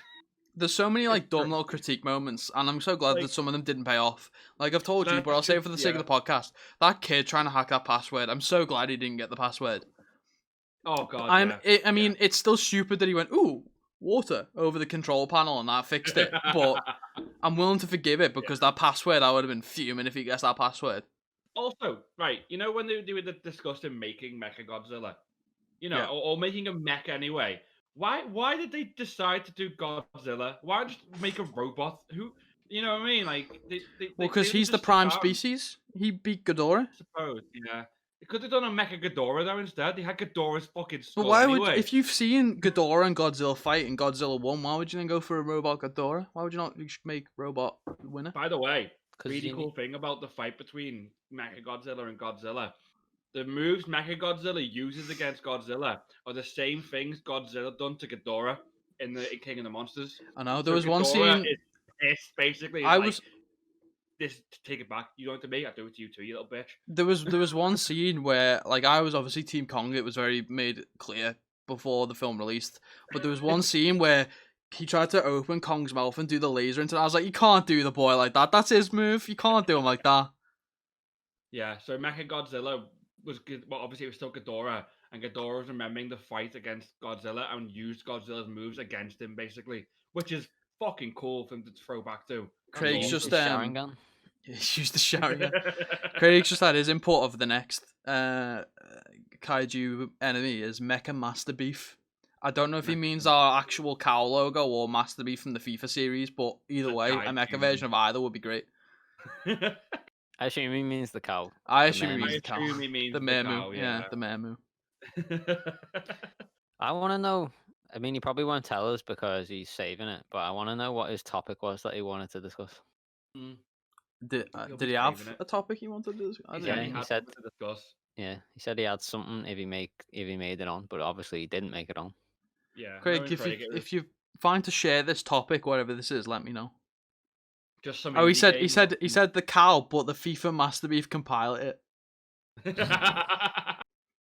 Speaker 1: There's so many dumb little critique moments, and I'm so glad that some of them didn't pay off. I've told you, but I'll say it for the sake of the podcast. That kid trying to hack that password, I'm so glad he didn't get the password.
Speaker 3: Oh god.
Speaker 1: I mean, it's still stupid that he went, ooh, water over the control panel and that fixed it. But I'm willing to forgive it because that password, I would have been fuming if he gets that password.
Speaker 3: Also, right, when they were discussing making Mechagodzilla, or making a mech anyway. Why did they decide to do Godzilla? Why just make a robot? Who, you know what I mean?
Speaker 1: Because he's the prime species. He beat Ghidorah.
Speaker 3: I suppose, yeah. They could have done a Mecha Ghidorah though instead. They had Ghidorah's fucking skull.
Speaker 1: But why
Speaker 3: anyway.
Speaker 1: if you've seen Ghidorah and Godzilla fight in Godzilla 1, why would you then go for a robot Ghidorah? Why would you not make robot winner?
Speaker 3: By the way, really cool thing about the fight between Mecha Godzilla and Godzilla The moves Mechagodzilla uses against Godzilla are the same things Godzilla done to Ghidorah in King of the Monsters.
Speaker 1: I know there
Speaker 3: So
Speaker 1: was one
Speaker 3: Ghidorah
Speaker 1: scene.
Speaker 3: is pissed, basically.
Speaker 1: I
Speaker 3: It's
Speaker 1: was.
Speaker 3: this. Take it back. You do it to me. I do it to you too, you little bitch.
Speaker 1: There was one scene where like I was obviously Team Kong. It was very made clear before the film released. But there was one scene where he tried to open Kong's mouth and do the laser into it. I was like, you can't do the boy like that. That's his move. You can't do him like that.
Speaker 3: Yeah. So Mechagodzilla was good. Well, obviously it was still Ghidorah, and Ghidorah was remembering the fight against Godzilla and used Godzilla's moves against him, basically, which is fucking cool for him to throw back to.
Speaker 1: Craig's
Speaker 2: He
Speaker 1: just
Speaker 2: used the Sharingan.
Speaker 1: He used the Sharingan. Craig's just had his import of the next kaiju enemy is Mecha Master Beef. I don't know if he means our actual cow logo or Master Beef from the FIFA series, but either way, a mecha version of either would be great.
Speaker 2: I assume he means the cow.
Speaker 1: I
Speaker 2: The
Speaker 1: assume he
Speaker 2: Mermu.
Speaker 1: means the cow.
Speaker 3: assume he means
Speaker 1: The
Speaker 3: the
Speaker 1: Mermu.
Speaker 3: cow,
Speaker 1: Yeah, the Mermu.
Speaker 2: I want to know. I mean, he probably won't tell us because he's saving it, but I want to know what his topic was that he wanted to discuss.
Speaker 1: Did
Speaker 3: He'll
Speaker 1: he
Speaker 3: be
Speaker 1: have
Speaker 3: saving it.
Speaker 1: a topic he wanted to discuss? I
Speaker 3: He
Speaker 1: don't
Speaker 3: said
Speaker 1: know.
Speaker 3: he
Speaker 2: he
Speaker 3: had
Speaker 2: said-
Speaker 3: something to discuss.
Speaker 2: Yeah, he said he had something if he made it on, but obviously he didn't make it on.
Speaker 3: Yeah.
Speaker 1: Craig,
Speaker 3: knowing Craig, it was
Speaker 1: if you find to share this topic, whatever this is, let me know.
Speaker 3: just some
Speaker 1: Oh, he
Speaker 3: indie
Speaker 1: said
Speaker 3: game.
Speaker 1: he said the cow, but the FIFA Master Beef can pilot it.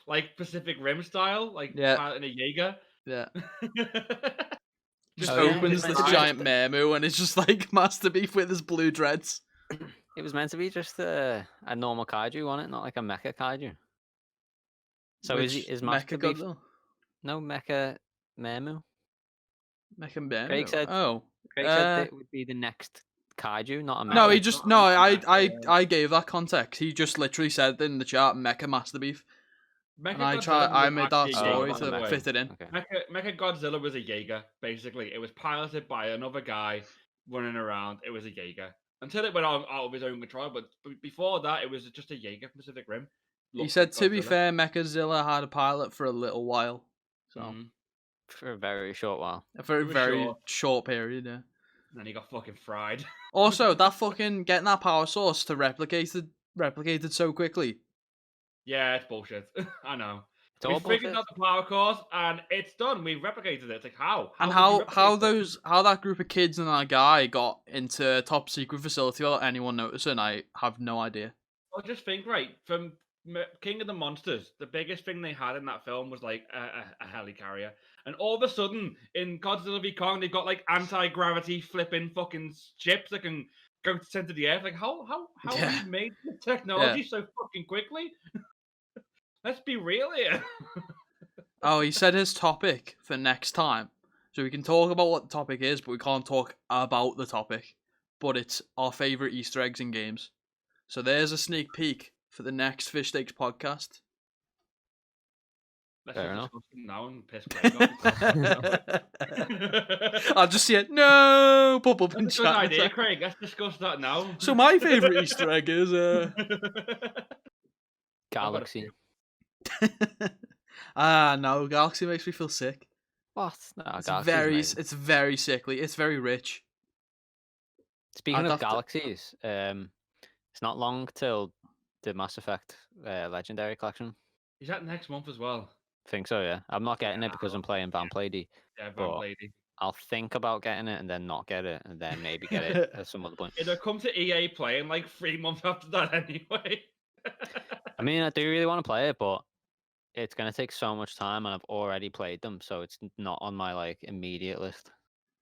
Speaker 3: Like Pacific Rim style, like
Speaker 1: Yeah.
Speaker 3: piloting a Jaeger.
Speaker 1: Yeah. Just
Speaker 2: Oh, yeah.
Speaker 1: opens
Speaker 2: Just
Speaker 1: this
Speaker 2: meant to
Speaker 1: giant
Speaker 2: be
Speaker 1: Mermu and it's just like Master Beef with his blue dreads.
Speaker 2: It was meant to be just a normal kaiju, wasn't it? Not like a mecha kaiju. So is Master Beef
Speaker 1: Mechagodzilla?
Speaker 2: no mecha Mermu?
Speaker 1: Mecha Mermu.
Speaker 2: Craig said-
Speaker 1: Oh.
Speaker 2: Craig said it would be the next kaiju, not a mecha.
Speaker 1: No, he
Speaker 3: it's
Speaker 1: just
Speaker 3: not
Speaker 1: no.
Speaker 3: a mecha.
Speaker 1: I gave that context. He just literally said in the chat, "Mecha Master Beef," and I made that story
Speaker 2: Jaeger, by the
Speaker 1: to
Speaker 2: way.
Speaker 1: fit it in.
Speaker 2: Okay.
Speaker 3: Mechagodzilla was a Jaeger, basically. It was piloted by another guy running around. It was a Jaeger. Until it went out of his own control, but before that, it was just a Jaeger from Pacific Rim.
Speaker 1: He
Speaker 3: Looked
Speaker 1: said,
Speaker 3: like
Speaker 1: to be
Speaker 3: Godzilla.
Speaker 1: fair, Mechazilla had a pilot for a little while, so
Speaker 3: Mhm.
Speaker 2: For a very short while.
Speaker 1: a very
Speaker 3: was
Speaker 1: very
Speaker 3: short.
Speaker 1: short period. Yeah.
Speaker 3: And then he got fucking fried.
Speaker 1: Also, that fucking getting that power source to replicated so quickly.
Speaker 3: Yeah, it's bullshit. I know.
Speaker 2: It's
Speaker 3: We
Speaker 2: all
Speaker 3: figured
Speaker 2: bullshit.
Speaker 3: out the power course, and it's done. We replicated it. It's like how?
Speaker 1: And
Speaker 3: did you
Speaker 1: how
Speaker 3: replicate it?
Speaker 1: how that group of kids and that guy got into a top secret facility without anyone noticing, I have no idea.
Speaker 3: Well, just think, right, from King of the Monsters, the biggest thing they had in that film was like a helicarrier. And all of a sudden, in Godzilla v Kong, they've got like anti-gravity flipping fucking ships that can go to the center of the earth. Like, how
Speaker 1: Yeah.
Speaker 3: have you made the technology so fucking quickly? Let's be real here.
Speaker 1: Oh, he said his topic for next time. So we can talk about what the topic is, but we can't talk about the topic. But it's our favourite Easter eggs in games. So there's a sneak peek for the next FishStakes podcast.
Speaker 3: Let's
Speaker 2: Fair
Speaker 3: just
Speaker 2: enough.
Speaker 3: discuss them now and piss Craig off.
Speaker 1: I'll just see it. No, pop up in
Speaker 3: That's a good
Speaker 1: chat.
Speaker 3: idea, Craig. Let's discuss that now.
Speaker 1: So my favourite Easter egg is
Speaker 2: Galaxy.
Speaker 1: no, Galaxy makes me feel sick.
Speaker 2: What? No,
Speaker 1: It's
Speaker 2: Galaxy's amazing.
Speaker 1: it's very sickly. It's very rich.
Speaker 2: Speaking
Speaker 1: I'd
Speaker 2: of
Speaker 1: have to-
Speaker 2: galaxies, it's not long till the Mass Effect Legendary Collection.
Speaker 3: Is that next month as well?
Speaker 2: I think so, yeah. I'm not getting it because I'm playing Van Plady.
Speaker 3: Yeah,
Speaker 2: But-
Speaker 3: Van Lady.
Speaker 2: I'll think about getting it and then not get it, and then maybe get it at some other point.
Speaker 3: It'll come to EA playing like 3 months after that anyway.
Speaker 2: I mean, I do really want to play it, but it's going to take so much time, and I've already played them, so it's not on my like immediate list.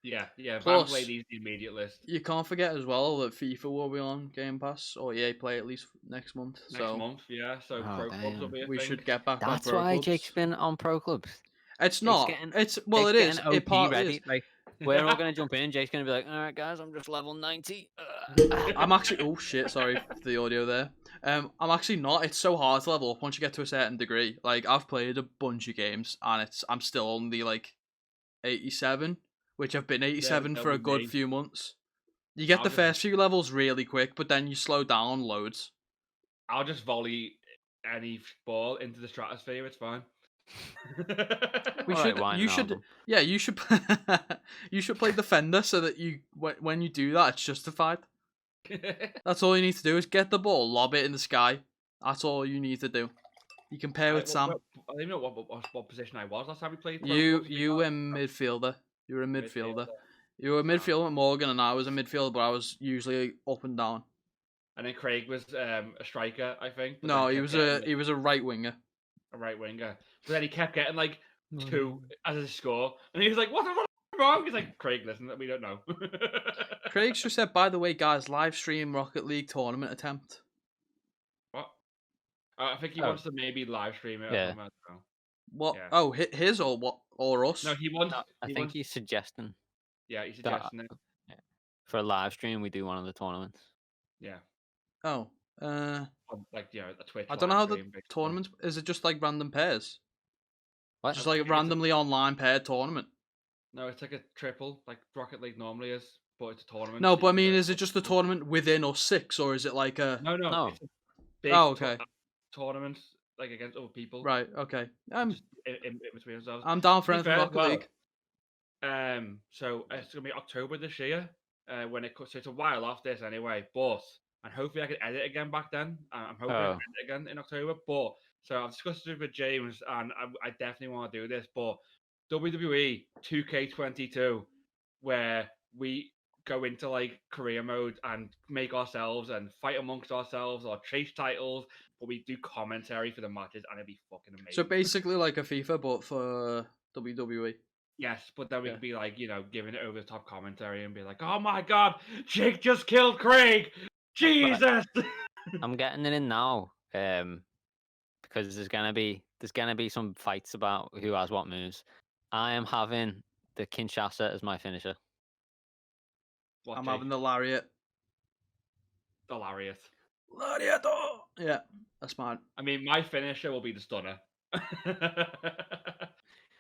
Speaker 3: Yeah, Van
Speaker 1: Plus-
Speaker 3: Lady's the immediate list.
Speaker 1: You can't forget as well that FIFA will be on Game Pass or EA Play at least next month.
Speaker 3: Next month, yeah. So
Speaker 2: Oh,
Speaker 3: Pro Clubs will
Speaker 2: damn.
Speaker 3: be a
Speaker 1: We
Speaker 3: thing.
Speaker 1: should get back on
Speaker 2: That's
Speaker 1: Pro
Speaker 2: why
Speaker 1: Clubs.
Speaker 2: Jake's been on Pro Clubs.
Speaker 1: It's not.
Speaker 2: getting-
Speaker 1: It's well, it
Speaker 2: Jake's
Speaker 1: is.
Speaker 2: getting
Speaker 1: It
Speaker 2: OP
Speaker 1: partly
Speaker 2: ready.
Speaker 1: is.
Speaker 2: Like, we're all going to jump in, and Jake's going to be like, "All right, guys, I'm just level 90."
Speaker 1: I'm actually. Oh shit! Sorry for the audio there. I'm actually not. It's so hard to level up once you get to a certain degree. Like I've played a bunch of games and I'm still only like 87, which I've been 87
Speaker 3: that
Speaker 1: for a
Speaker 3: was
Speaker 1: good
Speaker 3: me.
Speaker 1: few months. You get
Speaker 3: I'll
Speaker 1: the
Speaker 3: just-
Speaker 1: first few levels really quick, but then you slow down loads.
Speaker 3: I'll just volley any ball into the stratosphere. It's fine.
Speaker 1: We
Speaker 2: All right,
Speaker 1: should.
Speaker 2: Wine
Speaker 1: You should.
Speaker 2: album.
Speaker 1: Yeah, you should. You should play Defender so that you when you do that, it's justified. That's all you need to do is get the ball, lob it in the sky. That's all you need to do. You can pair with Sam.
Speaker 3: I don't even know what position I was last time we played.
Speaker 1: You were midfielder. You were a midfielder. You were a midfielder with Morgan, and I was a midfielder, but I was usually up and down.
Speaker 3: And then Craig was a striker, I think.
Speaker 1: No, he was a right winger.
Speaker 3: A right winger. But then he kept getting like 2 as a score, and he was like, "What the fuck is wrong?" He's like, "Craig, listen, we don't know."
Speaker 1: Craig just said, "By the way, guys, live stream Rocket League tournament attempt."
Speaker 3: What? I think he wants to maybe live stream it.
Speaker 2: Yeah.
Speaker 3: I don't know.
Speaker 1: What?
Speaker 3: Yeah.
Speaker 1: Oh, his or what? Or us?
Speaker 3: No, he wants.
Speaker 2: I think he's suggesting.
Speaker 3: Yeah, he's suggesting it.
Speaker 2: For a live stream, we do one of the tournaments.
Speaker 3: Yeah.
Speaker 1: Oh.
Speaker 3: Like a Twitch.
Speaker 1: I don't know how the tournaments. Is it just like random pairs?
Speaker 2: What?
Speaker 1: Just like a randomly online paired tournament.
Speaker 3: No, it's like a triple, like Rocket League normally is, but it's a tournament.
Speaker 1: No, but I mean, is it just a tournament within us 6, or is it like a?
Speaker 3: No. It's a big
Speaker 1: okay.
Speaker 3: Tournament like against other people.
Speaker 1: Right. Okay.
Speaker 3: Just in between ourselves.
Speaker 1: I'm down for anything Rocket League.
Speaker 3: So it's gonna be October this year. When it cuts, so it's a while off this anyway. But and hopefully I can edit again back then. I'm hoping I can edit again in October. But so I've discussed it with James, and I definitely want to do this. But WWE 2K22, where we go into like career mode and make ourselves and fight amongst ourselves or chase titles, but we do commentary for the matches, and it'd be fucking amazing.
Speaker 1: So basically like a FIFA, but for WWE.
Speaker 3: Yes, but then we could be like, giving it over the top commentary and be like, "Oh my god, Jake just killed Craig! Jesus!"
Speaker 2: I'm getting it in now, because there's gonna be some fights about who has what moves. I am having the Kinshasa as my finisher.
Speaker 1: I'm having the Lariat.
Speaker 3: The Lariat.
Speaker 1: Lariato! Yeah, that's mine.
Speaker 3: I mean, my finisher will be the Stunner.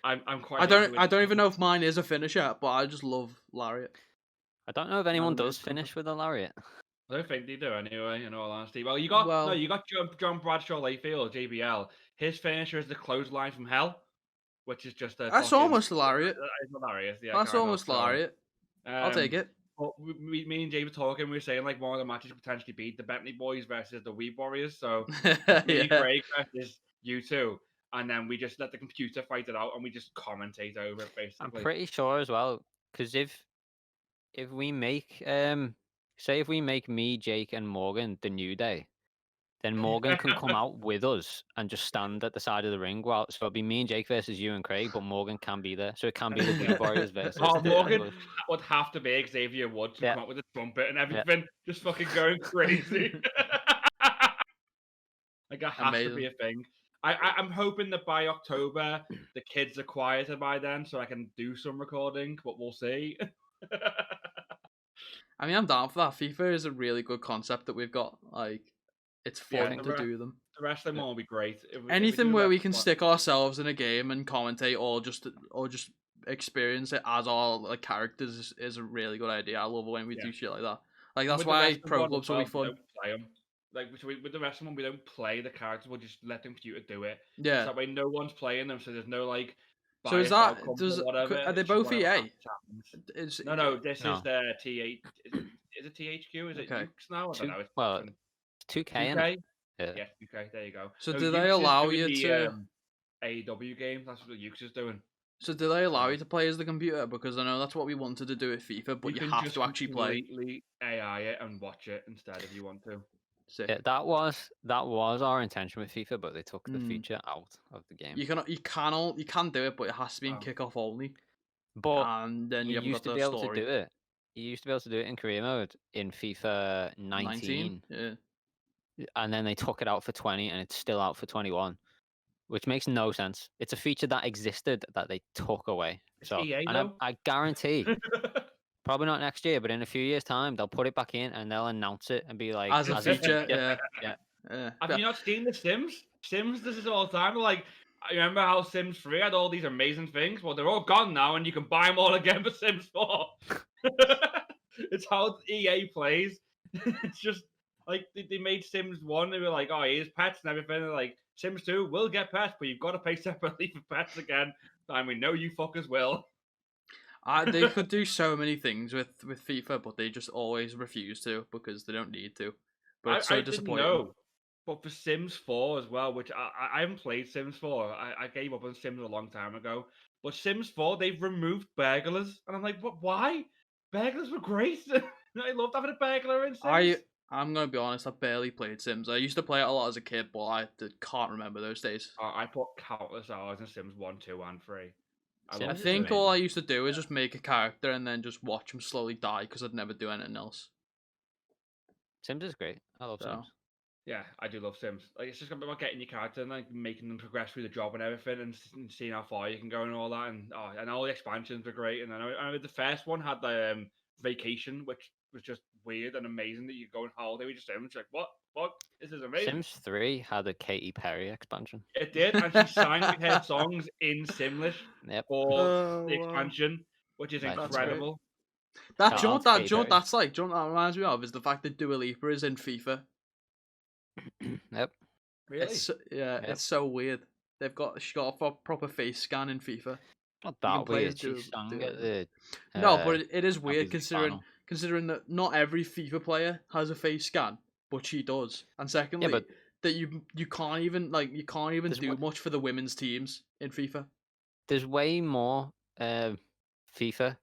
Speaker 3: I'm quite.
Speaker 1: I don't even know if mine is a finisher, but I just love Lariat.
Speaker 2: I don't know if anyone does finish with a Lariat.
Speaker 3: I don't think they do anyway, in all honesty. Well, you got John Bradshaw Layfield, JBL. His finisher is the clothesline from hell, which is just a.
Speaker 1: That's almost Lariat.
Speaker 3: It's hilarious, yeah.
Speaker 1: That's almost Lariat. I'll take it.
Speaker 3: But me and Jay were talking. We were saying like one of the matches could potentially beat the Bentley Boys versus the Weed Warriors. So me and Craig versus you two, and then we just let the computer fight it out, and we just commentate over it basically.
Speaker 2: I'm pretty sure as well, because if we make say if we make me, Jake, and Morgan the New Day, then Morgan can come out with us and just stand at the side of the ring. Well, so it'll be me and Jake versus you and Craig, but Morgan can be there, so it can be the Weed Warriors versus.
Speaker 3: Morgan would have to be Xavier Woods to come out with a trumpet and everything, just fucking going crazy. Like it has to be a thing. I'm hoping that by October the kids are quieter by then, so I can do some recording, but we'll see.
Speaker 1: I mean, I'm down for that. FIFA is a really good concept that we've got. Like, it's fun to do them.
Speaker 3: The rest of them will be great.
Speaker 1: Anything where we can stick ourselves in a game and commentate, or just experience it as our like characters is a really good idea. I love when we do shit like that. Like that's why pro clubs will be fun.
Speaker 3: Like with the rest of them, we don't play the characters. We'll just let the computer do it.
Speaker 1: Yeah.
Speaker 3: So that way, no one's playing them. So there's no like.
Speaker 1: So is that are they both EA?
Speaker 3: No. This is the TH. Is it THQ? Is it Ukes now? I don't know.
Speaker 2: Well, it's 2K.
Speaker 3: Yeah, UK. There you go.
Speaker 1: So do they allow you to
Speaker 3: AEW game? That's what Ukes is doing.
Speaker 1: So do they allow you to play as the computer? Because I know that's what we wanted to do with FIFA, but you have to actually play.
Speaker 3: Completely AI it and watch it instead if you want to.
Speaker 2: Yeah, that was our intention with FIFA, but they took the feature out of the game.
Speaker 1: You can do it, but it has to be in kickoff only.
Speaker 2: But
Speaker 1: and then you
Speaker 2: used to be able to do it. You used to be able to do it in career mode in FIFA 19.
Speaker 1: Yeah.
Speaker 2: And then they took it out for 20, and it's still out for 21, which makes no sense. It's a feature that existed that they took away. So I guarantee. Probably not next year, but in a few years' time, they'll put it back in and they'll announce it and be like,
Speaker 1: as a feature.
Speaker 3: Yeah. Have you not seen The Sims? Sims, this is all the time. Like, I remember how Sims 3 had all these amazing things. Well, they're all gone now, and you can buy them all again for Sims 4. It's how EA plays. It's just like they made Sims 1. They were like, oh, here's pets and everything. They're like, Sims 2 will get pets, but you've got to pay separately for pets again. And we know you fuckers will.
Speaker 1: They could do so many things with FIFA, but they just always refuse to because they don't need to. But it's so disappointing.
Speaker 3: But for Sims 4 as well, which I haven't played Sims 4. I gave up on Sims a long time ago. But Sims 4, they've removed burglars. And I'm like, what? Why? Burglars were great. I loved having a burglar in Sims.
Speaker 1: I'm going to be honest, I barely played Sims. I used to play it a lot as a kid, but I can't remember those days.
Speaker 3: I put countless hours in Sims 1, 2, and 3.
Speaker 1: I think all I used to do is just make a character and then just watch him slowly die because I'd never do anything else.
Speaker 2: Sims is great. I love Sims.
Speaker 3: Yeah, I do love Sims. Like, it's just about getting your character and like making them progress through the job and everything, and seeing how far you can go and all that. And all the expansions were great. And I know the first one had the vacation, which was just weird and amazing that you go on holiday with your Sims. Like, what? Fuck, this is amazing.
Speaker 2: Sims 3 had a Katy Perry expansion.
Speaker 3: It did, and she sang her songs in Simlish for the expansion, which is incredible.
Speaker 1: That's like. That reminds me of is the fact that Dua Lipa is in FIFA.
Speaker 2: Yep.
Speaker 3: Really?
Speaker 1: It's so weird. She got a proper face scan in FIFA.
Speaker 2: Not that weird. She sang at the.
Speaker 1: No, but it is weird considering that not every FIFA player has a face scan, but she does. And secondly, that you can't even do much for the women's teams in FIFA.
Speaker 2: There's way more FIFA.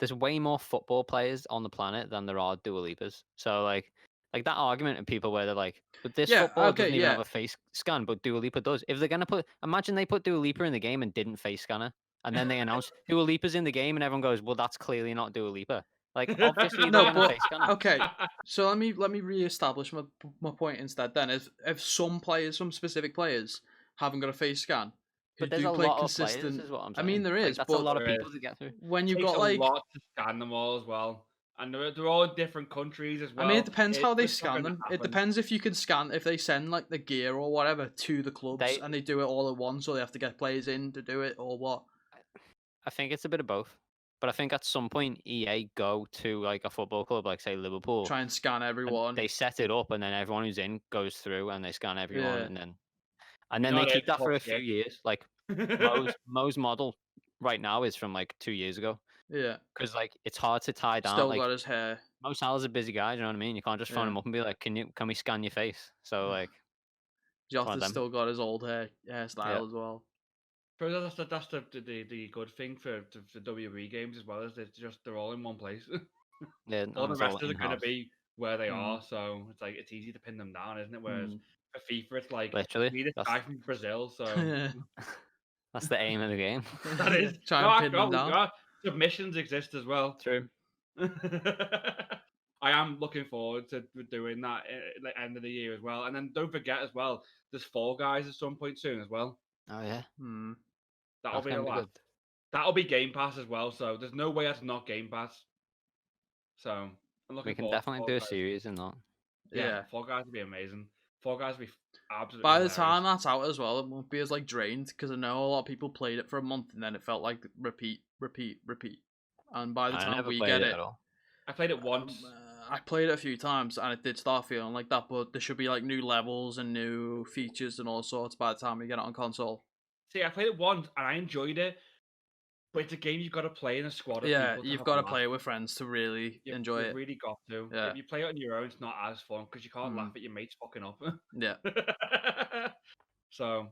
Speaker 2: There's way more football players on the planet than there are Dua Lipas. So like that argument of people where they're like, but this football doesn't even have a face scan, but Dua Lipa does. If they're gonna imagine they put Dua Lipa in the game and didn't face scan her, and then they announce Dua Lipa's in the game, and everyone goes, well, that's clearly not Dua Lipa. Like, obviously they're gonna face scan her.
Speaker 1: Okay, so let me re-establish my point instead. Then, if some specific players haven't got a face scan,
Speaker 2: but there's a lot of players, is what I'm saying.
Speaker 1: I mean, there is,
Speaker 2: that's a lot of people to get through.
Speaker 1: When you've got
Speaker 3: a lot to scan them all as well. And they're all in different countries as well.
Speaker 1: I mean, it depends how they scan them. It depends if you can scan, if they send like the gear or whatever to the clubs and they do it all at once, or they have to get players in to do it, or what.
Speaker 2: I think it's a bit of both. But I think at some point EA go to like a football club, like say Liverpool,
Speaker 1: try and scan everyone.
Speaker 2: They set it up, and then everyone who's in goes through, and they scan everyone, and then they keep that for a few years. Like Mo's model right now is from like 2 years ago.
Speaker 1: Yeah,
Speaker 2: because like it's hard to tie down.
Speaker 1: Still got his hair.
Speaker 2: Mo Salah's a busy guy. You know what I mean? You can't just phone him up and be like, "Can we scan your face?" So like,
Speaker 1: Jota's still got his old hairstyle as well.
Speaker 3: But that's the good thing for WWE games as well, is they're all in one place.
Speaker 2: Yeah,
Speaker 3: all the rest of it going to be where they are, so it's easy to pin them down, isn't it? Whereas for FIFA, it's like
Speaker 2: literally
Speaker 3: we this guy from Brazil, so
Speaker 2: that's the aim of the game.
Speaker 3: That is
Speaker 1: try and pin them down.
Speaker 3: Submissions exist as well.
Speaker 2: True.
Speaker 3: I am looking forward to doing that at the end of the year as well. And then don't forget as well, there's Fall Guys at some point soon as well.
Speaker 2: Oh yeah.
Speaker 3: That'll be a lot. That'll be Game Pass as well. So there's no way that's not Game Pass. So I'm looking.
Speaker 2: We can definitely do a series in that.
Speaker 3: Yeah, Fall Guys would be amazing. Fall Guys would be absolutely.
Speaker 1: By the time that's out as well, it won't be as like drained, because I know a lot of people played it for a month and then it felt like repeat. And by the time we get it,
Speaker 3: I played it once.
Speaker 1: I played it a few times and it did start feeling like that, but there should be like new levels and new features and all sorts by the time we get it on console.
Speaker 3: See, I played it once and I enjoyed it, but it's a game you've got to play in a squad of people.
Speaker 1: Yeah, you've got to play it with friends to really enjoy it.
Speaker 3: You've really got to.
Speaker 1: Yeah.
Speaker 3: If you play it on your own, it's not as fun because you can't laugh at your mates fucking up.
Speaker 1: Yeah.
Speaker 3: So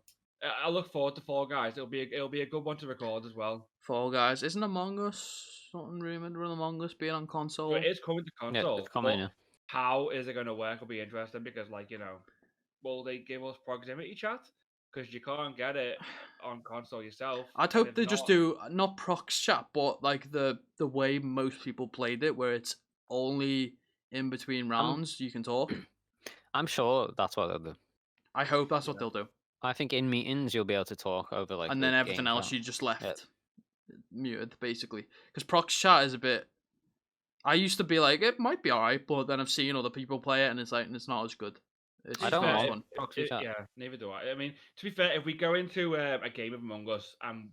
Speaker 3: I look forward to Fall Guys. It'll be a good one to record as well.
Speaker 1: Fall Guys, isn't Among Us something rumored with Among Us being on console?
Speaker 3: But it is coming to console.
Speaker 2: Yeah, it's coming. Yeah.
Speaker 3: How is it going to work? Will be interesting because, like, will they give us proximity chat? Because you can't get it on console yourself.
Speaker 1: I'd hope they just do not prox chat, but like the way most people played it, where it's only in between rounds you can talk.
Speaker 2: I'm sure that's what they'll do.
Speaker 1: I hope that's what they'll do.
Speaker 2: I think in meetings you'll be able to talk over like,
Speaker 1: and then everything else you just left muted basically. Because prox chat is a bit. I used to be like, it might be alright, but then I've seen other people play it and it's like it's not as good.
Speaker 2: I don't know.
Speaker 3: Yeah, neither do I. I mean, to be fair, if we go into a game of Among Us and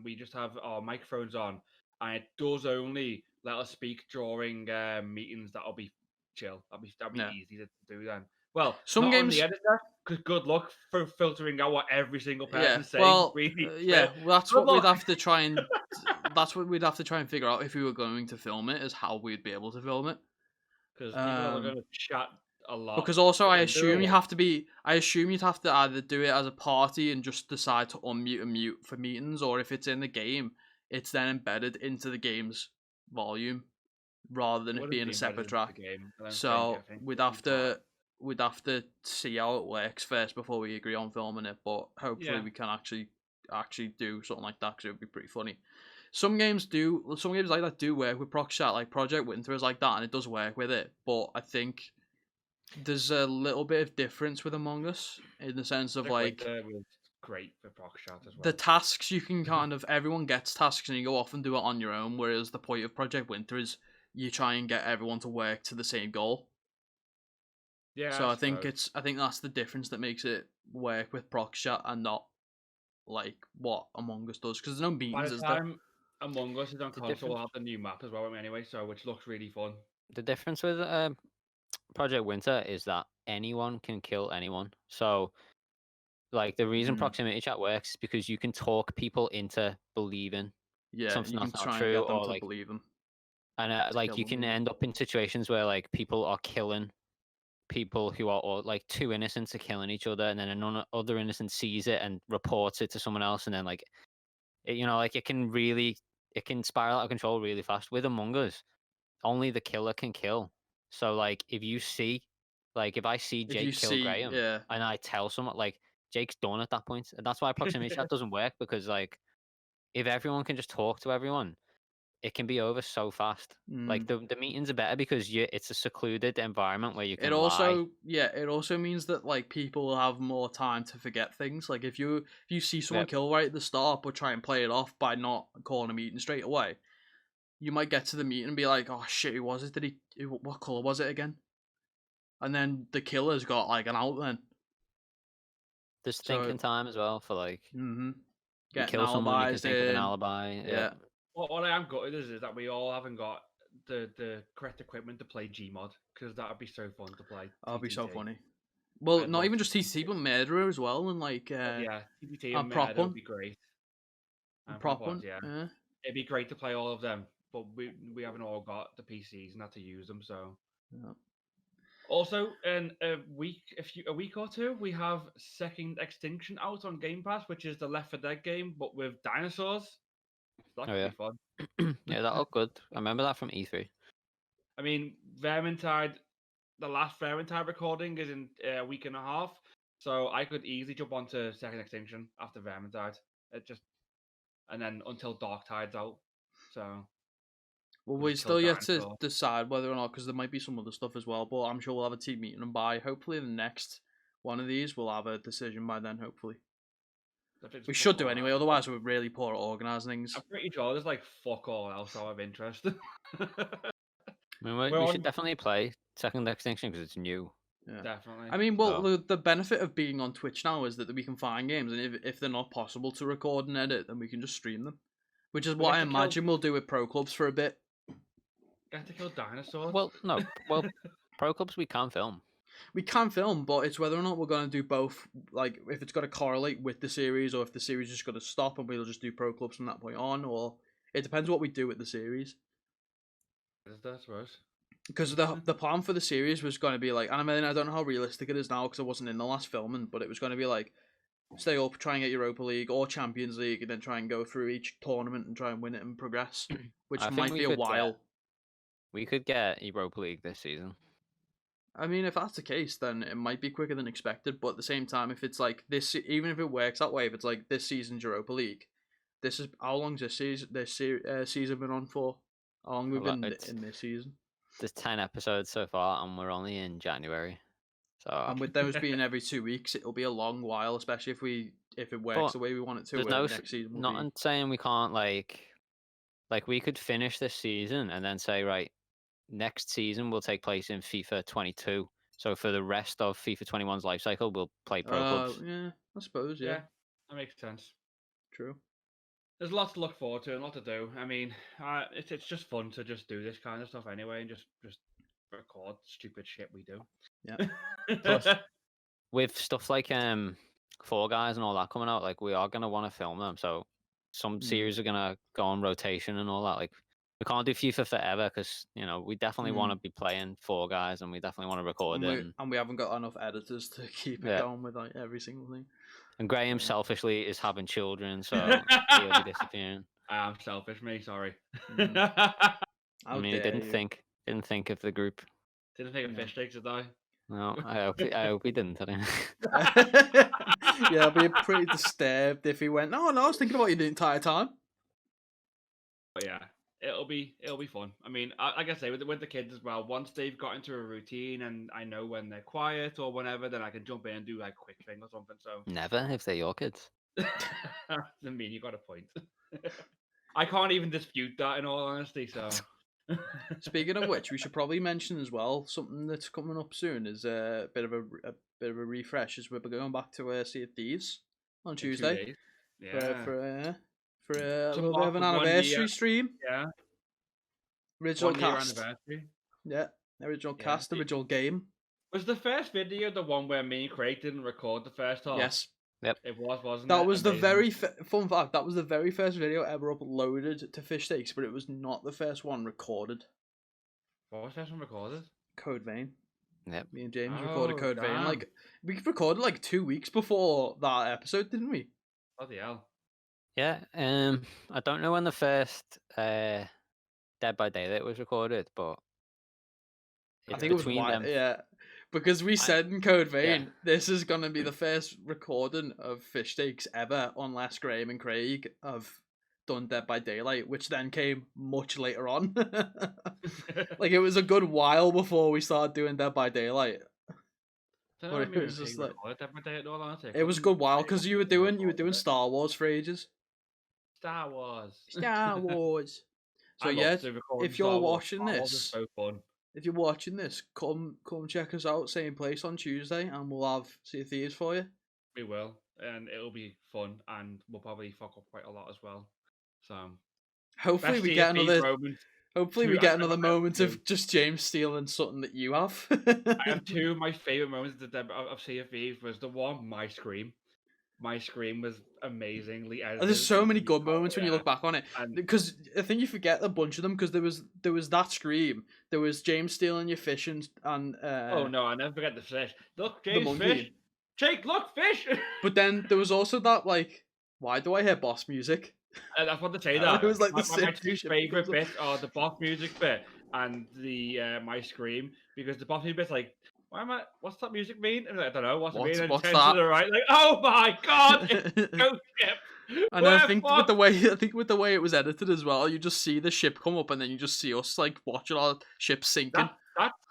Speaker 3: we just have our microphones on and it does only let us speak during meetings, that'll be chill. That'll be easy to do then. Well,
Speaker 1: some
Speaker 3: not
Speaker 1: games.
Speaker 3: On the editor, because good luck for filtering out what every single person's saying.
Speaker 1: Well,
Speaker 3: really.
Speaker 1: That's what we'd have to try and. That's what we'd have to try and figure out if we were going to film it, is how we'd be able to film it.
Speaker 3: Because people are going to chat a lot.
Speaker 1: Because also, I
Speaker 3: They do
Speaker 1: assume
Speaker 3: a
Speaker 1: you
Speaker 3: lot.
Speaker 1: have to be. I assume you'd have to either do it as a party and just decide to unmute and mute for meetings, or if it's in the game, it's then embedded into the game's volume rather than
Speaker 3: It
Speaker 1: it
Speaker 3: wouldn't
Speaker 1: being
Speaker 3: be
Speaker 1: a
Speaker 3: embedded
Speaker 1: separate
Speaker 3: into the
Speaker 1: track.
Speaker 3: game. I don't think. I
Speaker 1: So
Speaker 3: think
Speaker 1: we'd
Speaker 3: it'd
Speaker 1: have
Speaker 3: be part.
Speaker 1: to see how it works first before we agree on filming it. But hopefully
Speaker 3: Yeah.
Speaker 1: we can actually do something like that because it would be pretty funny. Some games like that do work with proc chat, like Project Winter is like that, and it does work with it. But I think there's a little bit of difference with Among Us in the sense of
Speaker 3: Project
Speaker 1: like
Speaker 3: Winter was great for proc chat as
Speaker 1: the
Speaker 3: well.
Speaker 1: tasks you can kind of everyone gets tasks and you go off and do it on your own. Whereas the point of Project Winter is you try and get everyone to work to the same goal.
Speaker 3: Yeah,
Speaker 1: So
Speaker 3: I
Speaker 1: I think
Speaker 3: suppose.
Speaker 1: I think that's the difference that makes it work with proc chat and not like what Among Us does because there's no
Speaker 3: By
Speaker 1: meetings,
Speaker 3: the
Speaker 1: is there?
Speaker 3: time Among Us is on
Speaker 2: The
Speaker 3: console, we'll
Speaker 2: difference,
Speaker 3: have the new map as well anyway, so which looks really fun.
Speaker 2: the difference with Project Winter is that anyone can kill anyone. So, like, the reason
Speaker 1: Mm,
Speaker 2: proximity chat works is because you can talk people into believing
Speaker 1: yeah, and
Speaker 2: something
Speaker 1: you can
Speaker 2: that's not
Speaker 1: try and
Speaker 2: true,
Speaker 1: get them
Speaker 2: or
Speaker 1: to
Speaker 2: like,
Speaker 1: believe them
Speaker 2: and
Speaker 1: to
Speaker 2: like
Speaker 1: kill
Speaker 2: you
Speaker 1: them.
Speaker 2: can
Speaker 1: Even.
Speaker 2: end up in situations where like people are killing people who are all, like two innocents are killing each other, and then another innocent sees it and reports it to someone else, and then like like it can spiral out of control really fast. With Among Us, only the killer can kill. So like if I see
Speaker 1: If you
Speaker 2: Jake kill
Speaker 1: see,
Speaker 2: Graham
Speaker 1: yeah,
Speaker 2: and I tell someone, like, Jake's done at that point. And that's why proximity chat doesn't work, because like if everyone can just talk to everyone, it can be over so fast. Like
Speaker 1: mm.
Speaker 2: the meetings are better because it's a secluded environment where you
Speaker 1: It
Speaker 2: can lie.
Speaker 1: also it also means that like people will have more time to forget things. Like if you see someone
Speaker 2: Yep.
Speaker 1: kill right at the start but try and play it off by not calling a meeting straight away, you might get to the meeting and be like, oh shit, who was it? What color was it again? And then the killer's got like an out then.
Speaker 2: There's
Speaker 1: So
Speaker 2: thinking time as well for like you
Speaker 1: getting
Speaker 2: kill someone, you can
Speaker 1: alibis
Speaker 2: think of an
Speaker 1: in.
Speaker 2: alibi. Yeah.
Speaker 1: Yeah,
Speaker 3: What I am gutted is that we all haven't got the correct equipment to play Gmod, because that would be so fun to play
Speaker 1: that'll be so
Speaker 3: TTT.
Speaker 1: funny. Well,
Speaker 3: I'd
Speaker 1: not
Speaker 3: love
Speaker 1: even just TTT,
Speaker 3: TTT.
Speaker 1: but Murderer as well, and like
Speaker 3: Yeah, TTT
Speaker 1: and
Speaker 3: and
Speaker 1: Prop
Speaker 3: Murder would
Speaker 1: One,
Speaker 3: be great. And
Speaker 1: Prop
Speaker 3: Prop Ones,
Speaker 1: One.
Speaker 3: yeah.
Speaker 1: Yeah.
Speaker 3: It'd be great to play all of them, but we haven't all got the PCs and not to use them, so.
Speaker 1: Yeah.
Speaker 3: Also, in a week or two, we have Second Extinction out on Game Pass, which is the Left 4 Dead game, but with dinosaurs. So that
Speaker 2: Oh
Speaker 3: could
Speaker 2: yeah.
Speaker 3: be fun.
Speaker 2: Yeah, that looked good. I remember that from E3.
Speaker 3: I mean, Vermintide, the last Vermintide recording is in a week and a half, so I could easily jump onto Second Extinction after Vermintide. And then until Dark Tide's out. So
Speaker 1: Well,
Speaker 3: we'll
Speaker 1: we
Speaker 3: just kill
Speaker 1: still yet to
Speaker 3: dinosaurs.
Speaker 1: decide whether or not, because there might be some other stuff as well. But I'm sure we'll have a team meeting, and by hopefully the next one of these, we'll have a decision by then. Hopefully,
Speaker 3: If it's
Speaker 1: we
Speaker 3: fuck
Speaker 1: should do
Speaker 3: all
Speaker 1: anyway.
Speaker 3: else.
Speaker 1: Otherwise, we're really poor at organising things.
Speaker 3: I'm pretty sure there's like fuck all else out of interest.
Speaker 2: I mean, we,
Speaker 3: We're
Speaker 2: we should
Speaker 3: on
Speaker 2: definitely play Second Extinction because it's new.
Speaker 1: Yeah.
Speaker 3: definitely.
Speaker 1: I mean, well,
Speaker 2: So
Speaker 1: the benefit of being on Twitch now is that we can find games, and if they're not possible to record and edit, then we can just stream them, which is
Speaker 3: We
Speaker 1: what
Speaker 3: get
Speaker 1: I
Speaker 3: to kill
Speaker 1: imagine we'll do with pro clubs for a bit.
Speaker 3: dinosaurs.
Speaker 2: well, pro clubs we can film.
Speaker 1: We can film, but it's whether or not we're going to do both. Like, if it's got to correlate with the series, or if the series is just going to stop and we'll just do pro clubs from that point on, or it depends what we do with the series.
Speaker 3: Is that, I suppose?
Speaker 1: Because the plan for the series was going to be like, and I mean, I don't know how realistic it is now because I wasn't in the last filming, but it was going to be like, stay up, try and get Europa League or Champions League, and then try and go through each tournament and try and win it and progress, which
Speaker 2: I think
Speaker 1: might be a while.
Speaker 2: We could get Europa League this season.
Speaker 1: I mean, if that's the case, then it might be quicker than expected. But at the same time, if it's like this, even if it works that way, if it's like this season's Europa League, this is how long's this season been on for? How long we've been in this season?
Speaker 2: There's 10 episodes so far, and we're only in January. So
Speaker 1: And with those being every 2 weeks, it'll be a long while, especially if it works the way we want it to.
Speaker 2: There's
Speaker 1: Where next season will
Speaker 2: not
Speaker 1: be...
Speaker 2: saying we can't like we could finish this season and then say, right, next season will take place in FIFA 22. So for the rest of FIFA 21's life cycle, we'll play pro clubs.
Speaker 1: Yeah, I suppose. Yeah,
Speaker 3: that makes sense.
Speaker 1: True.
Speaker 3: There's a lot to look forward to and a lot to do. I mean, it's just fun to just do this kind of stuff anyway, and just record stupid shit we do.
Speaker 1: Yeah.
Speaker 2: Plus, with stuff like Fall Guys and all that coming out, like we are gonna want to film them. So some series are gonna go on rotation and all that. Like we can't do FIFA forever because we definitely want to be playing Four Guys and we definitely want to record it.
Speaker 1: And we haven't got enough editors to keep it going with like every single thing.
Speaker 2: And Graham selfishly is having children, so he'll be disappearing.
Speaker 3: I'm selfish, me. Sorry.
Speaker 2: I mean, he didn't think of the group.
Speaker 3: Didn't think of FishStakes, did I?
Speaker 2: No, I hope he didn't.
Speaker 1: Yeah, I'd be pretty disturbed if he went, no, I was thinking about you the entire time.
Speaker 3: But yeah, it'll be fun. I mean, like I say, with the kids as well, once they've got into a routine and I know when they're quiet or whenever, then I can jump in and do like a quick thing or something. So
Speaker 2: never, if they're your kids.
Speaker 3: I mean, you got a point. I can't even dispute that in all honesty, so...
Speaker 1: Speaking of which, we should probably mention as well something that's coming up soon is a bit of a refresh. As we're going back to Sea of Thieves on Tuesday, for a little bit of an anniversary stream.
Speaker 3: Yeah,
Speaker 1: original cast. Yeah, original cast, original game.
Speaker 3: Was the first video the one where me and Craig didn't record the first half?
Speaker 1: Yes.
Speaker 2: Yep.
Speaker 3: It wasn't
Speaker 1: that
Speaker 3: it?
Speaker 1: was
Speaker 3: Amazing.
Speaker 1: the very fun fact. That was the very first video ever uploaded to FishStakes, but it was not the first one recorded.
Speaker 3: What was the first one recorded?
Speaker 1: Code Vein.
Speaker 2: Yep.
Speaker 1: Me and James recorded Code Vein. Like we recorded like 2 weeks before that episode, didn't we?
Speaker 3: Bloody hell.
Speaker 2: Yeah. I don't know when the first Dead by Daylight was recorded, but
Speaker 1: I think it was them. Yeah. Because we said in Code Vein, this is going to be the first recording of FishStakes ever, unless Graham and Craig have done Dead by Daylight, which then came much later on. Like, it was a good while before we started doing Dead by Daylight.
Speaker 3: But it was just like...
Speaker 1: It was a good while, because you were doing Star Wars for ages.
Speaker 3: Star Wars.
Speaker 1: So yeah, if you're watching this...
Speaker 3: so fun.
Speaker 1: If you're watching this, come check us out, same place on Tuesday, and we'll have Sea of Thieves for you.
Speaker 3: We will, and it'll be fun, and we'll probably fuck up quite a lot as well. So
Speaker 1: hopefully we get another moment of just James stealing something that you have.
Speaker 3: I have two of my favourite moments of Sea of Thieves was the one, My Scream. My Scream was amazingly edited.
Speaker 1: There's so many good moments when you look back on it, because I think you forget a bunch of them. Because there was that Scream, there was James stealing your fish, and
Speaker 3: oh no, I never forget the fish. Look, James, fish. Jake, look, fish.
Speaker 1: But then there was also that why do I hear boss music?
Speaker 3: That's what they say. That
Speaker 1: it was like
Speaker 3: my two favourite bits are the boss music bit and the My Scream, because the boss music bit's like, what's that music mean? And I don't know, what's it mean? And
Speaker 1: what's
Speaker 3: that?
Speaker 1: To
Speaker 3: the right, like, oh my god, it's Ghost Ship.
Speaker 1: And I think with the way it was edited as well, you just see the ship come up and then you just see us like watching our ship sinking.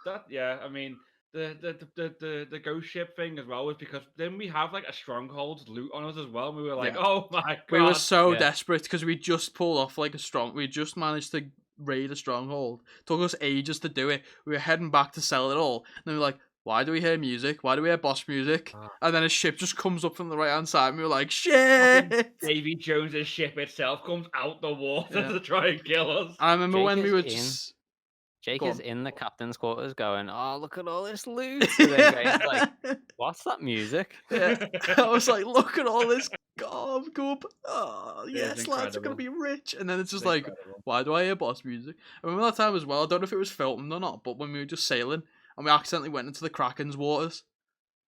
Speaker 3: That yeah, I mean the ghost ship thing as well was because then we have like a stronghold loot on us as well. And we were like, oh my god,
Speaker 1: we were so desperate because we just pulled off we just managed to raid a stronghold. Took us ages to do it. We were heading back to sell it all, and then we were like, why do we hear music? Why do we hear boss music? And then a ship just comes up from the right hand side, and we were like, shit!
Speaker 3: Davy Jones's ship itself comes out the water to try and kill us.
Speaker 1: I remember
Speaker 2: Jake
Speaker 1: when we were just...
Speaker 2: Jake is in the captain's quarters going, oh, look at all this loot. And then Graham's like, what's that music?
Speaker 1: Yeah. I was like, look at all this gob. Oh, yes, lads, we're going to be rich. And then it's just like, why do I hear boss music? I remember that time as well. I don't know if it was filmed or not, but when we were just sailing and we accidentally went into the Kraken's waters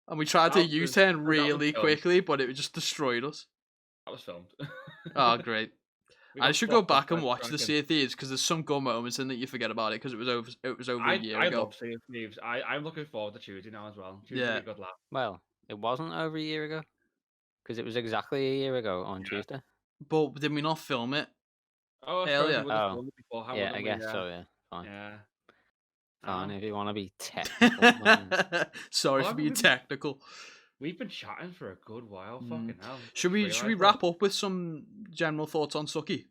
Speaker 1: and we tried to U-turn really quickly, but it just destroyed us.
Speaker 3: That was filmed.
Speaker 1: Oh, great. I should go back and watch the Sea of Thieves because there's some good moments in that you forget about it because it was over a year ago.
Speaker 3: I love Sea of Thieves. I'm looking forward to Tuesday now as well. Tuesday a good laugh.
Speaker 2: Well, it wasn't over a year ago because it was exactly a year ago on Tuesday.
Speaker 1: But did we not film it?
Speaker 3: Earlier.
Speaker 2: Yeah, I guess so. Yeah, fine.
Speaker 3: Yeah.
Speaker 2: Fine, if you want to be technical.
Speaker 1: Sorry for being technical.
Speaker 3: We've been chatting for a good while. Fucking hell.
Speaker 1: Should we wrap up with some general thoughts on Suki?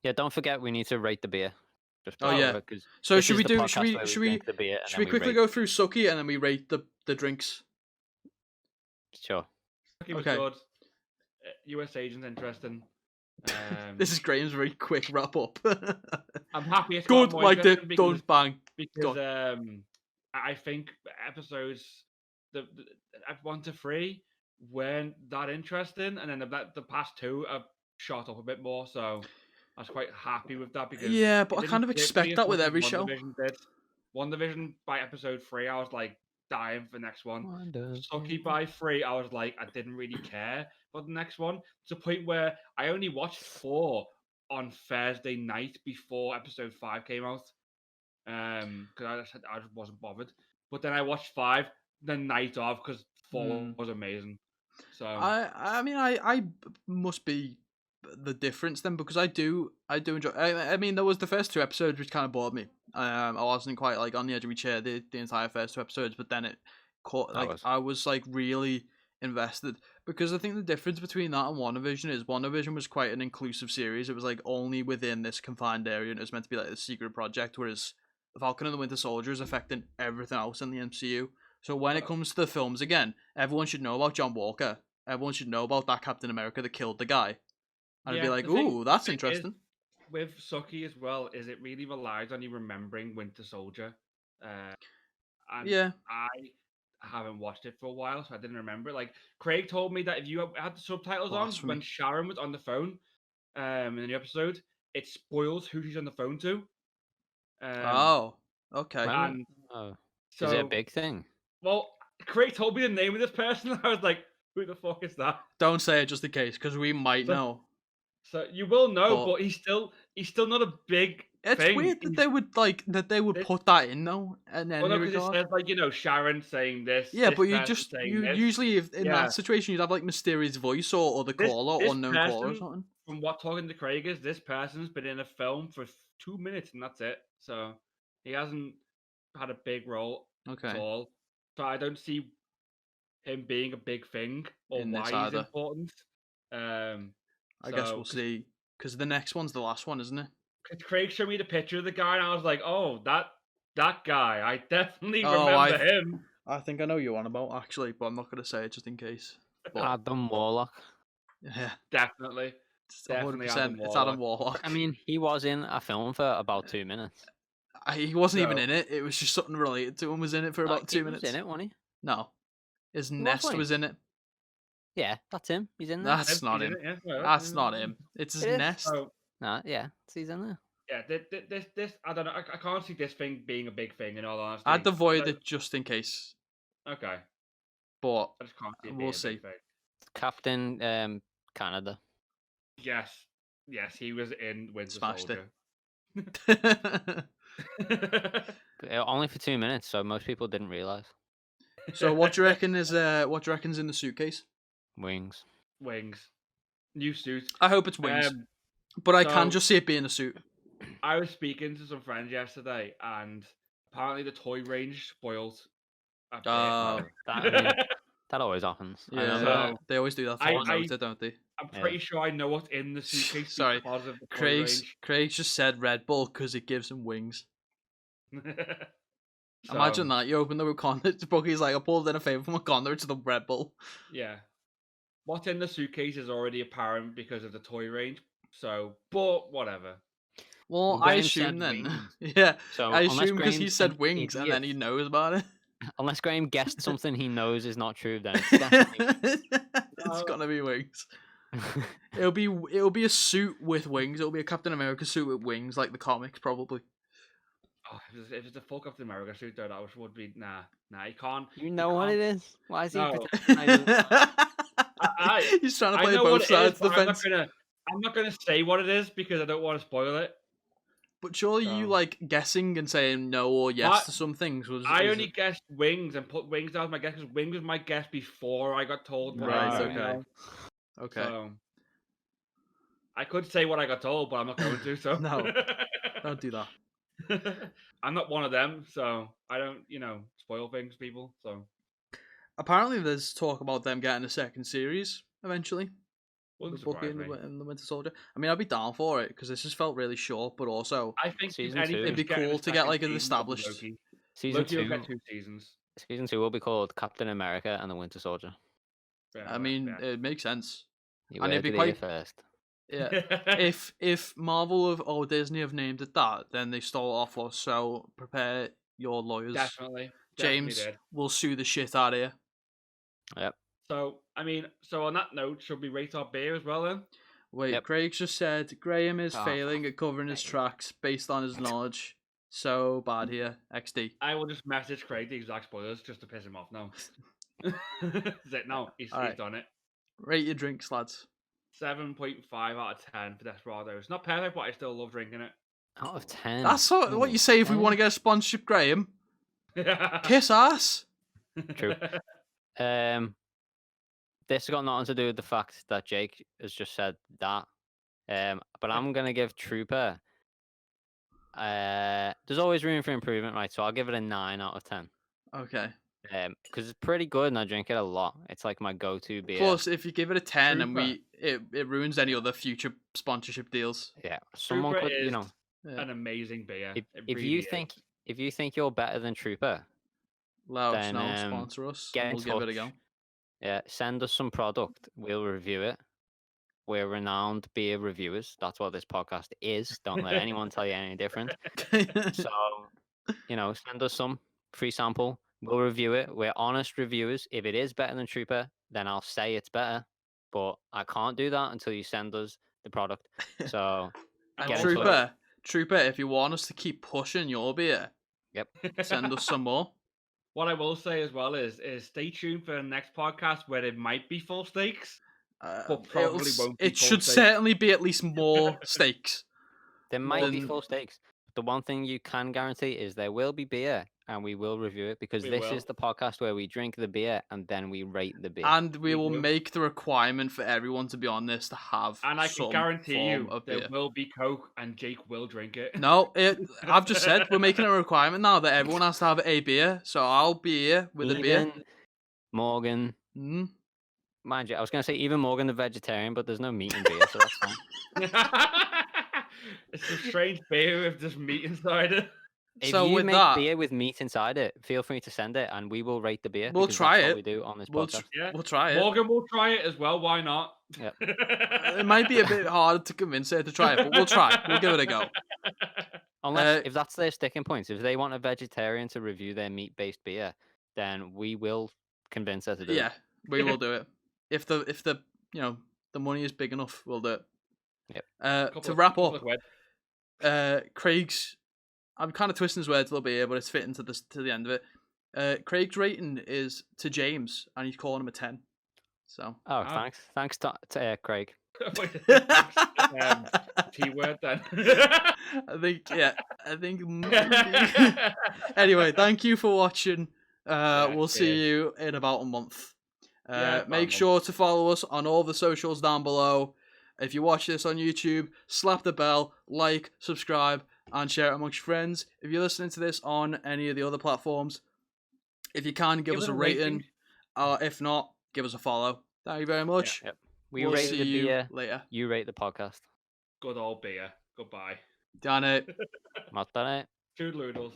Speaker 2: Yeah, don't forget we need to rate the beer.
Speaker 1: So should we quickly go through Suki and then we rate the drinks?
Speaker 2: Sure.
Speaker 3: Suki was good. US agent's interesting.
Speaker 1: This is Graham's very quick wrap up.
Speaker 3: I'm happy it's
Speaker 1: good, like the don't bang.
Speaker 3: Because I think episodes the 1 to 3 weren't that interesting, and then the past 2 have shot up a bit more. So I was quite happy with that because
Speaker 1: yeah, but
Speaker 3: it
Speaker 1: I kind of
Speaker 3: didn't grip
Speaker 1: expect
Speaker 3: me as
Speaker 1: that with
Speaker 3: much as
Speaker 1: every show.
Speaker 3: WandaVision did. WandaVision by episode 3, I was like dying for the next one. Sucky by 3, I was like, I didn't really care for the next one. To the point where I only watched 4 on Thursday night before episode 5 came out. Because I just wasn't bothered. But then I watched 5 the night of because 4 was amazing. So
Speaker 1: I mean I must be the difference then, because I do enjoy. I mean, there was the first 2 episodes which kind of bored me. I wasn't quite like on the edge of my chair the entire first 2 episodes, but then it caught I was like really invested, because I think the difference between that and WandaVision is WandaVision was quite an inclusive series. It was like only within this confined area, and it was meant to be like a secret project, whereas the Falcon and the Winter Soldier is affecting everything else in the MCU. So when it comes to the films again, everyone should know about John Walker. Everyone should know about that Captain America that killed the guy. And I'd be like, ooh, that's interesting.
Speaker 3: With Sucky as well, is it really relies on you remembering Winter Soldier. And
Speaker 1: yeah.
Speaker 3: I haven't watched it for a while, so I didn't remember it. Like, Craig told me that if you had the subtitles on when Sharon was on the phone in the episode, it spoils who she's on the phone to.
Speaker 1: Oh, okay.
Speaker 3: And
Speaker 2: so, is it a big thing?
Speaker 3: Well, Craig told me the name of this person. I was like, who the fuck is that?
Speaker 1: Don't say it just in case, because we might know.
Speaker 3: So you will know, but he's still not a big thing.
Speaker 1: Weird that they would put that in though, and then
Speaker 3: because it says like, Sharon saying this.
Speaker 1: Yeah,
Speaker 3: this
Speaker 1: but you usually in that situation you'd have like mysterious voice or the caller, unknown caller or something.
Speaker 3: From what talking to Craig is, this person's been in a film for 2 minutes and that's it. So he hasn't had a big role at all. So I don't see him being a big thing or why he's important.
Speaker 1: I guess we'll see, because the next one's the last one, isn't it?
Speaker 3: Craig showed me the picture of the guy, and I was like, "Oh, that guy! I definitely remember him."
Speaker 1: I think I know you on about actually, but I'm not going to say it just in case. But...
Speaker 2: Adam Warlock.
Speaker 1: Yeah,
Speaker 3: definitely.
Speaker 1: It's 100%. It's Adam Warlock.
Speaker 2: I mean, he was in a film for about 2 minutes.
Speaker 1: He wasn't even in it. It was just something related to him. Was in it for about 2 minutes.
Speaker 2: He was in it, wasn't he?
Speaker 1: No, his nest was in it.
Speaker 2: Yeah, that's him. He's in there.
Speaker 1: That's not him. That's not him. It's his nest.
Speaker 2: Yeah, he's in there.
Speaker 3: Yeah, this I don't know. I can't see this thing being a big thing, in all honesty.
Speaker 1: I'd avoid it just in case.
Speaker 3: Okay.
Speaker 1: But
Speaker 3: I just can't see it
Speaker 1: we'll see.
Speaker 2: Captain Canada.
Speaker 3: Yes, he was in Winter Soldier.
Speaker 2: Only for 2 minutes, so most people didn't realize.
Speaker 1: So what do you reckon reckon's in the suitcase?
Speaker 2: Wings.
Speaker 3: New suit.
Speaker 1: I hope it's wings. But I can just see it being a suit.
Speaker 3: I was speaking to some friends yesterday, and apparently the toy range spoiled.
Speaker 1: That
Speaker 2: always happens.
Speaker 1: Yeah, they always do that for don't they?
Speaker 3: I'm pretty sure I know what's in the suitcase.
Speaker 1: Sorry,
Speaker 3: because of the toy range.
Speaker 1: Craig just said Red Bull because it gives him wings. Imagine that. You open the Wakanda book, he's like, I pulled in a favour from Wakanda to the Red Bull.
Speaker 3: Yeah. What's in the suitcase is already apparent because of the toy range. So, but whatever.
Speaker 1: Well, I assume then. Yeah. So I assume because he said wings and then he knows about it.
Speaker 2: Unless Graham guessed something he knows is not true, then it's definitely
Speaker 1: it's gonna be wings. It'll be a suit with wings. It'll be a Captain America suit with wings, like the comics, probably.
Speaker 3: Oh, if it's a full Captain America suit, though, that would be nah. You can't.
Speaker 2: You know what it is? Why is he?
Speaker 3: No.
Speaker 1: He's trying to play both sides of the fence.
Speaker 3: I'm not gonna say what it is because I don't want to spoil it.
Speaker 1: But surely you like guessing and saying no or yes to some things.
Speaker 3: I only guessed wings and put wings down as my guess because wings was my guess before I got told.
Speaker 1: Right. Okay.
Speaker 3: So, I could say what I got told, but I'm not going to. So
Speaker 1: no, don't do that.
Speaker 3: I'm not one of them, so I don't, spoil things, people. So
Speaker 1: apparently, there's talk about them getting a second series eventually.
Speaker 3: Wouldn't
Speaker 1: the book in the Winter Soldier. I mean, I'd be down for it because this just felt really short, but also
Speaker 3: I think
Speaker 1: it'd be cool to get like an established
Speaker 2: season 2.
Speaker 3: Loki will get 2 seasons.
Speaker 2: Season 2 will be called Captain America and the Winter Soldier.
Speaker 1: I mean, it makes sense.
Speaker 2: And it'd be quite first.
Speaker 1: Yeah. if Marvel or Disney have named it that, then they stole it off us. So prepare your lawyers.
Speaker 3: Definitely.
Speaker 1: James will sue the shit out of you.
Speaker 2: Yep.
Speaker 3: So, on that note, should we rate our beer as well then?
Speaker 1: Wait,
Speaker 2: Yep.
Speaker 1: Craig just said Graham is
Speaker 2: Oh.
Speaker 1: failing at covering his tracks based on his knowledge. So bad here, XD.
Speaker 3: I will just message Craig the exact spoilers just to piss him off now. That's it. No, he's
Speaker 1: Alright.
Speaker 3: done it.
Speaker 1: Rate your drinks, lads.
Speaker 3: 7.5 out of 10 for Desperado. It's not perfect, but I still love drinking it.
Speaker 2: Out of 10.
Speaker 1: That's what you say if we want to get a sponsorship, Graham. Kiss ass.
Speaker 2: True. This has got nothing to do with the fact that Jake has just said that. But I'm gonna give Trooper. There's always room for improvement, right? So I'll give it a 9 out of 10.
Speaker 1: Okay.
Speaker 2: Because it's pretty good and I drink it a lot. It's like my go-to beer.
Speaker 1: Plus, if you give it a 10,
Speaker 3: Trooper.
Speaker 1: and it ruins any other future sponsorship deals.
Speaker 2: Yeah, someone
Speaker 3: Trooper
Speaker 2: could, you
Speaker 3: is
Speaker 2: know,
Speaker 3: an amazing beer.
Speaker 2: if
Speaker 3: It
Speaker 2: if
Speaker 3: really
Speaker 2: you
Speaker 3: is.
Speaker 2: think you're better than Trooper,
Speaker 1: Let us
Speaker 2: Then,
Speaker 1: know, sponsor us.
Speaker 2: get
Speaker 1: And
Speaker 2: in
Speaker 1: we'll give it a
Speaker 2: touch.
Speaker 1: go.
Speaker 2: yeah, send us some product. We'll review it. We're renowned beer reviewers. That's what this podcast is. Don't let anyone tell you any different. So, send us some free sample. We'll review it. We're honest reviewers. If it is better than Trooper, then I'll say it's better. But I can't do that until you send us the product. So,
Speaker 3: And
Speaker 2: get
Speaker 3: also-
Speaker 2: in touch.
Speaker 1: Trooper, if you want us to keep pushing your beer,
Speaker 2: Yep.
Speaker 1: send us some more.
Speaker 3: What I will say as well is stay tuned for the next podcast where it might be full stakes. But probably won't be
Speaker 1: It
Speaker 3: full
Speaker 1: should
Speaker 3: stakes.
Speaker 1: certainly be at least more stakes.
Speaker 2: There might be
Speaker 1: Then-
Speaker 2: full stakes. The one thing you can guarantee is there will be beer and we will review it because
Speaker 3: We
Speaker 2: this
Speaker 3: will.
Speaker 2: is the podcast where we drink the beer and then we rate the beer.
Speaker 1: And we
Speaker 3: We
Speaker 1: will
Speaker 3: do.
Speaker 1: make the requirement for everyone to be on this to have
Speaker 3: And I
Speaker 1: some
Speaker 3: can guarantee
Speaker 1: form
Speaker 3: you
Speaker 1: of
Speaker 3: there
Speaker 1: beer.
Speaker 3: will be Coke and Jake will drink it.
Speaker 1: No, I've just said we're making a requirement now that everyone has to have a beer. So I'll be here with a beer.
Speaker 2: Even Morgan,
Speaker 1: Mm.
Speaker 2: mind you, I was going to say even Morgan the vegetarian, but there's no meat in beer, so that's fine.
Speaker 3: It's a strange beer with just meat inside it.
Speaker 2: If
Speaker 1: So
Speaker 2: you
Speaker 1: with
Speaker 2: make
Speaker 1: that-
Speaker 2: beer with meat inside it, feel free to send it and we will rate the beer.
Speaker 1: We'll
Speaker 2: because
Speaker 1: try
Speaker 2: that's
Speaker 1: it.
Speaker 2: what we do on this
Speaker 1: We'll,
Speaker 2: podcast.
Speaker 3: Yeah.
Speaker 1: we'll try it.
Speaker 3: Morgan will try it as well. Why not?
Speaker 2: Yep.
Speaker 1: It might be a bit hard to convince her to try it, but we'll try. We'll give it a go.
Speaker 2: Unless if that's their sticking points, if they want a vegetarian to review their meat-based beer, then we will convince her to do
Speaker 1: Yeah,
Speaker 2: it.
Speaker 1: we will do it. If the the money is big enough, we'll do it.
Speaker 2: Yep.
Speaker 1: To wrap up, Craig's. I'm kind of twisting his words a little bit here, but it's fitting to the end of it. Craig's rating is to James, and he's calling him a 10. So.
Speaker 2: Oh, thanks to Craig.
Speaker 3: T-word then.
Speaker 1: I think anyway, thank you for watching. We'll see you in about a month. Make sure to follow us on all the socials down below. If you watch this on YouTube, slap the bell, like, subscribe, and share it amongst your friends. If you're listening to this on any of the other platforms, if you can, give us a rating. If not, give us a follow. Thank you very much.
Speaker 2: Yep. We
Speaker 1: We'll
Speaker 2: rate
Speaker 1: see
Speaker 2: the
Speaker 1: you
Speaker 2: beer.
Speaker 1: later.
Speaker 2: You rate the podcast.
Speaker 3: Good old beer. Goodbye.
Speaker 1: Done it.
Speaker 2: Not that it.
Speaker 3: Toodaloodles.